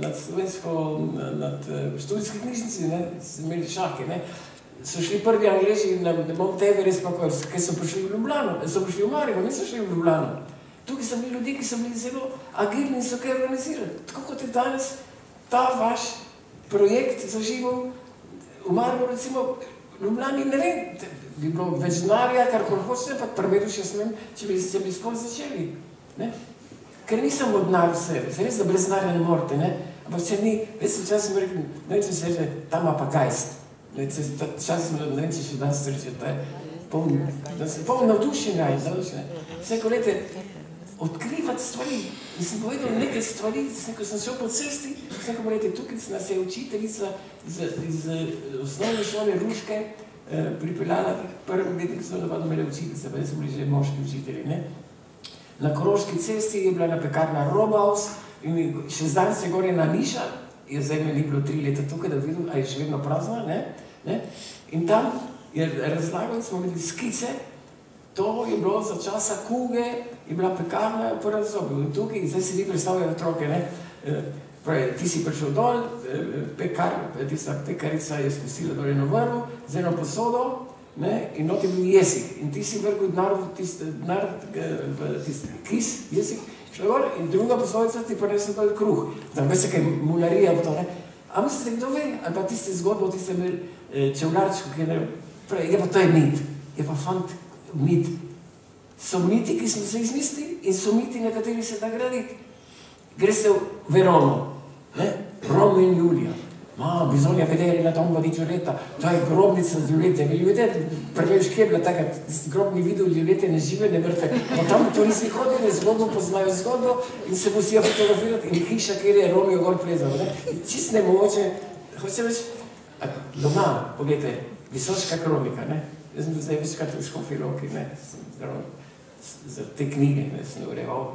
nad slovensko, nad študijski knjižnici, sem imeli šahke, so šli prvi Angleži na Mount Everest, kaj so prišli v Ljubljano, so prišli v Maribor, niso šli v Ljubljano. Tukaj so bili ljudje, ki so bili zelo agilni in so kaj organizirali. Tako kot je danes ta vaš projekt zaživel v Mariboru, recimo, v Ljubljani, ne vem, bi bilo več denarja, karkoli hočete, pa primeru še smem, če bi skoli začeli. Ker nisem od denar vse, res, da brez denarja ne morete, ampak če ni, već sem čas rekel, ne vem, če se reče, ta ima pa gajst. Čas sem ne vem, če še danes reče, da je poln navdušenja. Vse, ko lete, odkrivati stvari. In sem povedal nekaj stvari, ko sem šel po cesti, vse, ko morate, tukaj nas je učiteljica iz osnovne šole Ruške pripeljala, prvi letnik so navadno imeli učiteljice, pa so bili že moški učitelji. Na Koroški cesti je bila na pekarna Robaus in še zdaj se gor je na Niša, je zdaj imeli bilo 3 leta tukaj, da vidim, a je še vedno prazna, in tam je razlagal, smo videli skice, to je bilo za časa kuge, je bila pekarna v prvem zobu. In tukaj, zdaj si vi predstavljajo otroke, ti si prišel dol, tista pekarica je spustila dol eno vrvo, z eno posodo, in not je bil jesik. In ti si vrgel denar v tisti kis, jesik, šla gor, in druga posodica ti prinesla dol kruh. Tam veste, kaj mularija v to, A mislite, kdo ve? Ali pa tiste zgodbo o tistem čevljarčko, ki je pa to je mit. Je pa fant mit. So miti, ki smo se izmislili in so miti, na kateri se da graditi. Greste v Verono, Romeo in Julija. Bisogna vedere la tomba di Giulietta, to je grobnica Giuliette. Vi vedete, preveč, kje je bila takrat grobni video Giuliette, ne žive, ne mrtve. No tam turisti hodijo, zgodbo poznajo zgodbo in se musijo fotografirati in hiša, kjer je Romeo gor plezal. Čist nemogoče, hoče reči, doma, pogledajte, Visoška kronika, jaz sem zdaj večkrat v Škofjeloki, za te knjige, sem ureval.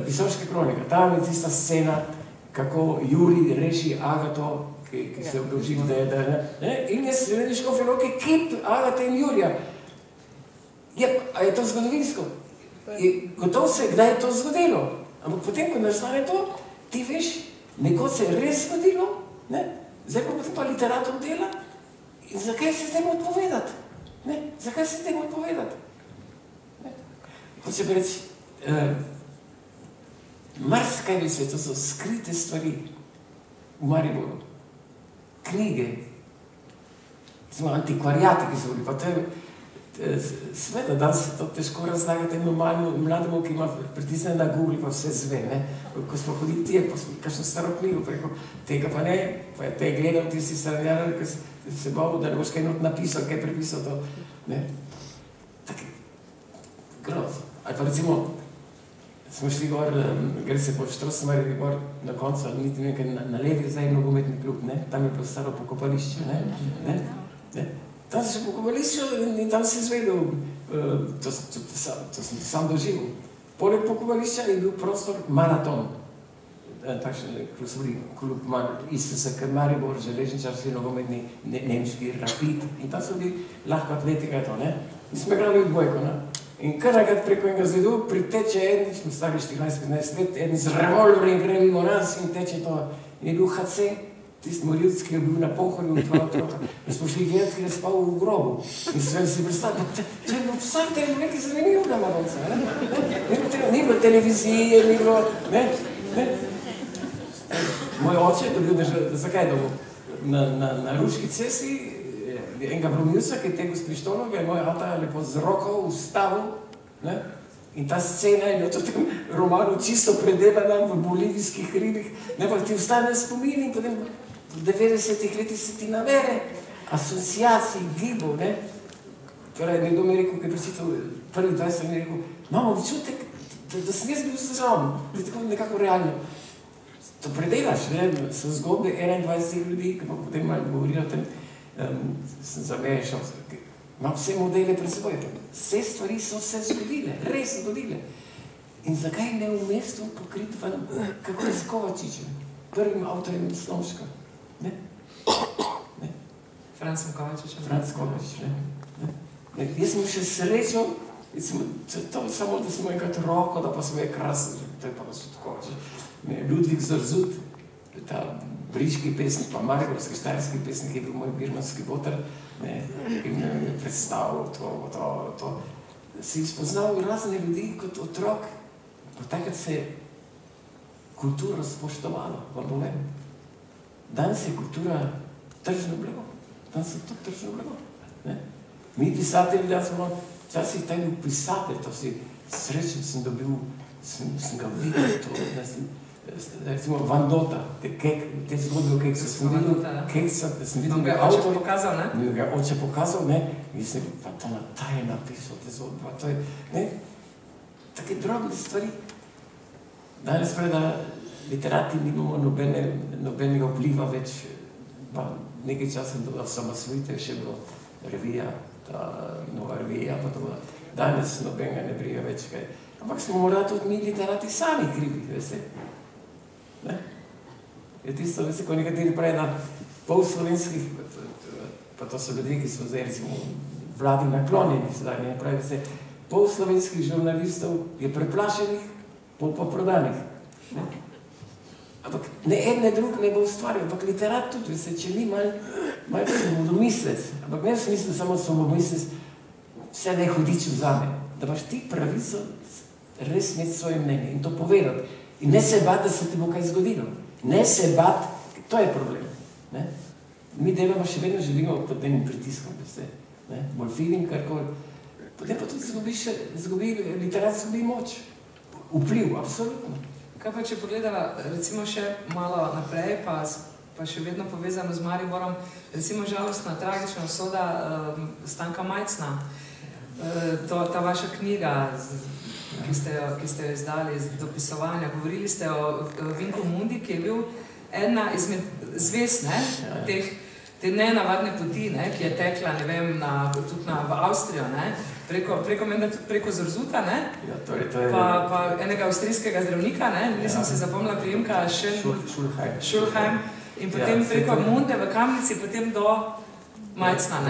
Visoška kronika, tam je tista scena, kako Jurij reši Agato, ki se obdolži, in je sredi Škofjeloke kip Agate in Jurija. A je to zgodovinsko? Gotovo se je, kdaj je to zgodilo. Ampak potem, ko nastane to, ti veš, nekoč se je res zgodilo, zdaj pa potem pa literatom dela in zakaj se temu odpovedati? Zakaj se temu odpovedati? Hoče reči, marsikaj bi se, to so skrite stvari v Mariboru. Knjige, smo antikvarijati, ki so bili, pa to je, sveda, danes se to težko razlagati enemu mlademu, ki ima pritisne na Google, pa vse zve, Ko smo hodili tje, pa smo kakšno staro knjigo preko, tega pa ne, pa te je gledal tisti starojanar, ki se bavil, da ne boš kaj not napisal, kaj prepisal to, Taki groz. Ali pa recimo, smo šli gor, gre se po Štrosmajerju gor na koncu, niti nekaj na levi, zdaj nogometni klub, tam je bilo staro pokopališče, Tam se še pokopališče in tam se izvedel, to sem sam doživel. Poleg pokopališča je bil prostor Maraton, takšen klub ISSK Maribor, železničarski nogometni, nemški Rapid, in tam so bili lahko atletika to, In smo igrali odbojko, In kar nakrat preko enega zidu priteče eden, smo stari 14-15 let, eden z revolverjem gre mimo nas in teče to. In je bil HC, tisti morilc, ki je bil na pohodu v 2 otroka. In smo šli gledati, ki je spal v grobu. In sem si predstavljal, to je bilo vsak dan nekaj zanimivega malonca, Ni bilo televizije, ni bilo, Moj oče je dobil, zakaj je dobil? Na Ruški cesti, enega vromilca, ki je tegel s pištolom, ga je moj ata lepo z roko ustavil, in ta scena je v tem romanu čisto predelana v bolivijskih hribih, pa ti ostane spomin in potem v 90-ih letih se ti navere asociacij, gibov, Torej, nekdo mi je rekel, ki je precital prvi 20, mi je rekel, imamo občutek, da sem jaz bil zraven, da je tako nekako realno. To predelaš, so zgodbe 21 ljudi, ki pa potem malo govorijo o tem, sem zamešal, imam vse modele pred seboj, vse stvari so se zgodile, res zgodile. In zakaj ne v mestu pokriti van, kako je s Kovačičem, prvim avtorjem Slomška, Francem Kovačičem. Franc Kovačič, Jaz sem še srečo, samo da smo enkrat roko, da pa smo je krasno, to je pa Gospod Kovačič. Ludvik Zorzut, ta briški pesnik, pa mariborski, štajerski pesnik je bil moj birmanski boter in je predstavil to. Si spoznal razne ljudi kot otrok, pa takrat se je kultura spoštovala, vam povem. Danes je kultura tržno blago, danes je to tržno blago. Mi pisatelji, da smo včasih taj bil pisatelj, to si srečen sem dobil, sem ga videl, recimo Vandota, te zgodbe o Keksu, sem videl Keksa, sem videl ga oče pokazal, Mi ga oče pokazal, in sem rekel, pa to ta je napisal, te zgodbe, pa to je, take drobne stvari. Danes prej, da literati nimamo nobenega vpliva več, pa nekaj časa do osamosvojitve še bilo revija, ta nova revija, pa to danes nobenega ne briga več kaj. Ampak smo morda tudi mi literati sami krivi, veste. Je tisto, veste, ko nekateri pravi, da pol slovenskih, pa to so ljudje, ki so zdaj recimo vladi naklonjeni, sedaj pravi, veste, pol slovenskih žurnalistov je preplašenih, pol pa prodanih. Ampak ne en, ne drug ne bo ustvarjal, ampak literat tudi, veste, če ni malo svobodomislec, ampak ne v smislu samo svobodomislec, vse ne hudič vzame, da baš ti pravico res imeti svoje mnenje in to povedati. In ne se bati, da se ti bo kaj zgodilo. Ne se bati, to je problem. mi delamo še vedno živimo pod enim pritiskom, morfin in karkoli. Potem pa tudi literacija zgubi moč. Vpliv, absolutno. Kaj pa, če pogledala, recimo še malo naprej, pa še vedno povezano z Mariborom, recimo žalostna, tragična usoda Stanka Majcna. Ta vaša knjiga, ki ste jo izdali z dopisovanja, govorili ste o Vinku Mundi, ki je bil ena izmed zvez, te nenavadne poti, ki je tekla, ne vem, tudi v Avstrijo, preko Zorzuta, pa enega avstrijskega zdravnika, nisem se zapomnila prijemka Schulheim, in potem preko Munde v Kamnici, potem do Majcna,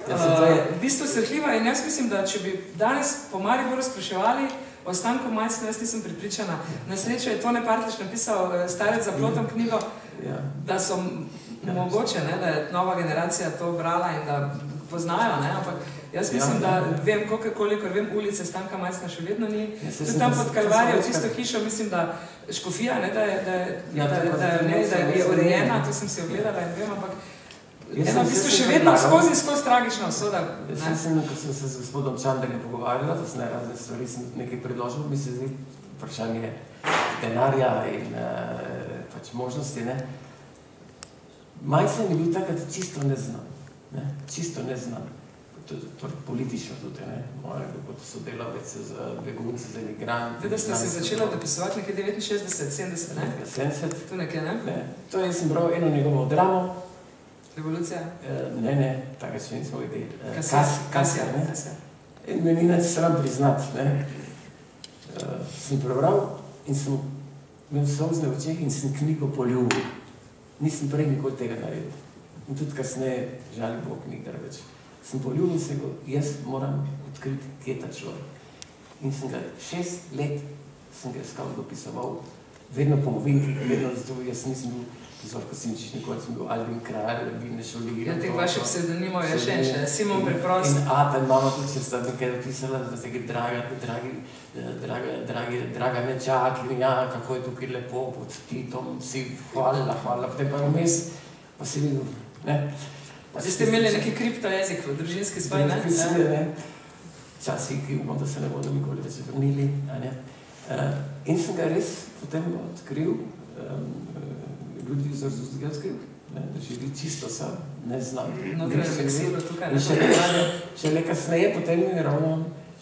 v bistvu srhljiva in jaz mislim, da če bi danes po Mariboru spraševali o Stanku Majcnu, jaz nisem pripričana. Na srečo je Tone Partlič napisal Starec za plotom knjigo, da so mogoče, da je nova generacija to brala in da poznajo, ampak jaz mislim, da vem, kolikor vem, ulice Stanka Majcna še vedno ni. Tudi tam pod Kalvarijo, čisto hišo, mislim, da škofija, da je urejena, to sem si ogledala in vem, ampak eno, v bistvu še vedno skozi tragična usoda. Jaz sem, ko sem se z gospodom Čanderjem pogovarjala, da sem razne stvari nekaj predložil, mi se zdi vprašanje denarja in možnosti. Majcen je bil takrat čisto neznan. Čisto neznan. Politično tudi, kot sodelavec z begunci, z emigranti. Da ste se začela dopisovati nekaj 69, 70, ne? 70. Tu nekaj, ne? To je, sem bral eno njegovo dramo. Revolucija? Ne, tako še nismo videli. Kasija. In me ni nič sram priznati. Sem prebral in sem imel solzne oči in sem knjigo poljubil. Nisem prej nikoli tega naredil. In tudi kasneje, žali Bog, nikdar več. Sem poljubil in se go, jaz moram odkriti, kje je ta človek. In sem ga 6 let sem ga iskal, dopisoval, vedno po novinki, vedno zato, jaz nisem bil Zorko Simčič, nikoli sem bil Albin Kralj, Albin Šoli. Ja, teh vaših pseudonimov je še, Simon Preprost. In Ata, mama tudi se sta nekaj napisala, da se ga draga nečaki, kako je tukaj lepo pod Titom, si hvala, potem pa vmes, pa si videl, Zdaj ste imeli neki kriptojezik v družinski svoj, ne? Časi, ki upam, da se ne bodo nikoli več vrnili, in sem ga res potem odkril, ljudi z Zorzutega odkril, da živi čisto sam, ne znam. In šele kasneje potem je ravno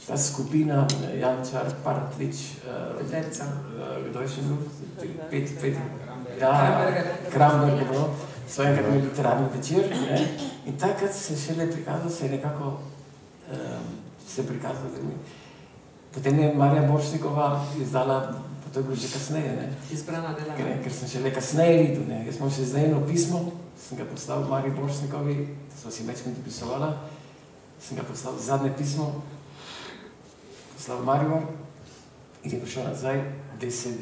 ta skupina Jančar, Partlič, Peterca, kdo je še bil? Kramberg, so enkrat imeli literarni večer, in takrat se šele prikazal, se je nekako prikazal. Potem je Marija Borštnikova izdala, to je bilo že kasneje, izbrana dela. Ker sem šele kasneje videl, jaz imam še zdaj eno pismo, sem ga poslal Mariji Borštnikovi, smo si večkrat dopisovala, sem ga poslal zadnje pismo, poslal Maribor in je prišel nazaj DSD,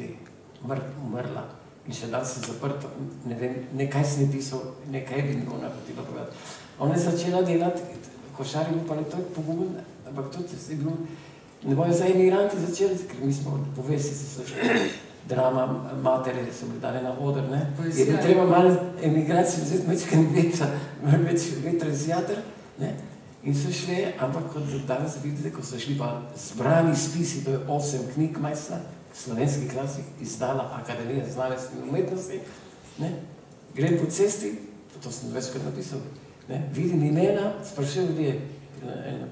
umrla. In še dan se zaprto, ne vem, nekaj sem je pisal, nekaj bi mi ona hotela povedati. Ona je začela delati, košar je bil pa to pogumen, ampak tudi je bil, ne bojo za emigranti začeli, ker mi smo povesice, so še drama, matere so bili dane na oder, je bilo treba malo emigracije vzeti več vetra iz jater, in so šli, ampak kot danes vidite, ko so šli pa zbrani spisi, to je 8 knjig Majcna, slovenski klasik, izdala Akademija znanosti in umetnosti, grem po cesti, to sem večkrat napisal, vidim imena, sprašujem ljudje,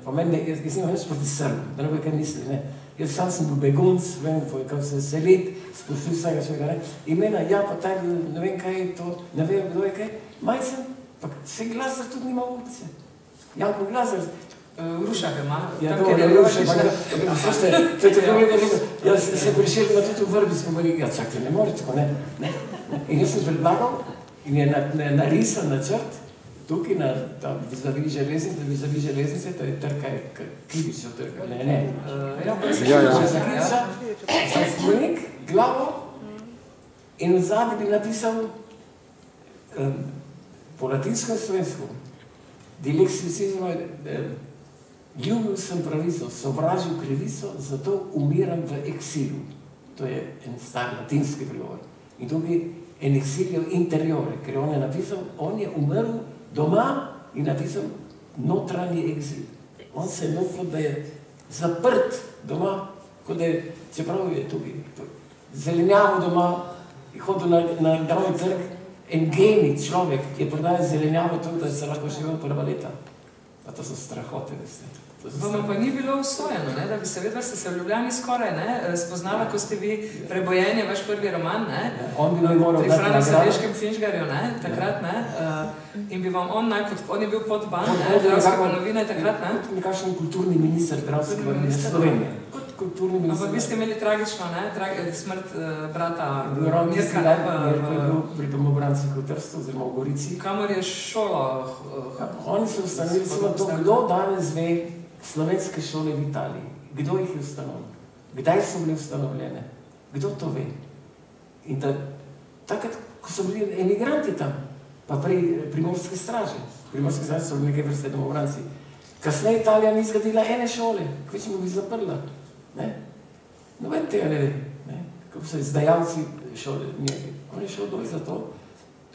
po meni, jaz nimam več proti Srbu, da ne bo kaj misli, jaz sam sem bil begunc, vem, kako se selit, spuštil vsega človeka, imena, ja, pa taj, ne vem kaj je to, ne vem, kdo je kaj, Majcen, pa se Glazar tudi nima ulice, Janko Glazar, Rušak ima. Ja, dobro, Rušak, to je tako nekaj, jaz se prišel ima tudi v Vrbi, smo bili, ja, čakaj, ne more tako, ne. In jaz sem predlagal in je narisal načrt, tukaj na vizavi železnice, to je trka, Kibičev trka, ne. Za spomenik, glavo in v zadnji bi napisal po latinsko in slovensko. Dileksimicizmo je ljubil sem pravico, sovražil krivico, zato umiram v eksilu. To je en star latinski pregovor. In tukaj en exilio interiore, ker on je napisal, on je umrl doma in napisal notranji exil. On se je nosil, da je zaprt doma, kot da je, čeprav je tukaj zelenjavo doma, je hodil na Glavni trg, en genij človek, ki je prodajal zelenjavo tukaj, da se lahko živel prva leta. Pa to so strahote, veste. Vam pa ni bilo usvojeno, da bi se vedela, ste se v Ljubljani skoraj spoznala, ko ste vi Prebojeni, vaš prvi roman, pri Franu Saleškem Finžgarju, takrat, in bi vam on je bil podban, Dravskega novina takrat, nekakšen kulturni minister Dravskega Slovenije. Kulturni minister. Ampak vi ste imeli tragično, smrt brata Mirka. Mirko je bil pri domobrancih v Trstu, oziroma v Gorici. Kamor je šolo? Oni so ustanovili samo to, kdo danes ve slovenske šole v Italiji. Kdo jih je ustanovil? Kdaj so bile ustanovljene? Kdo to ve? In takrat, ko so bili emigranti tam, pa pri Primorske straže. Primorske straže so bili nekaj vrste domobranci. Kasneje Italija ni zgradila ene šole, kvečemo bi zaprla. Noben tega ne ve. Kako so izdajalci šole njegi. On je šel dol za to.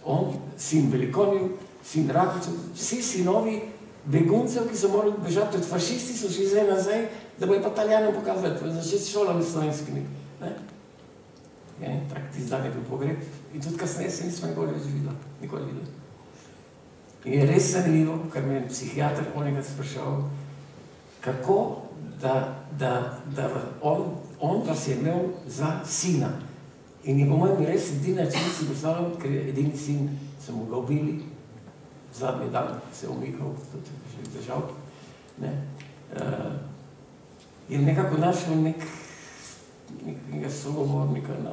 On, sin Velikonjev, sin Rakovičev, vsi sinovi beguncev, ki so morali bežati pred fašisti, so šli zdaj nazaj, da bojo pa Italijanom pokazali, začeti s šolami slovenskimi. Tak ti dan je bil pogreb. In tudi kasneje se nismo nikoli več videli. In je res zanimivo, ker me je psihiater onega sprašal, kako da on vas je imel za sina. In je po mojem res edini način si postavljam, ker je edini sin, so mu ga ubili, zadnji dan se je umikal, tudi že bežal. Je nekako našel nekega sogovornika na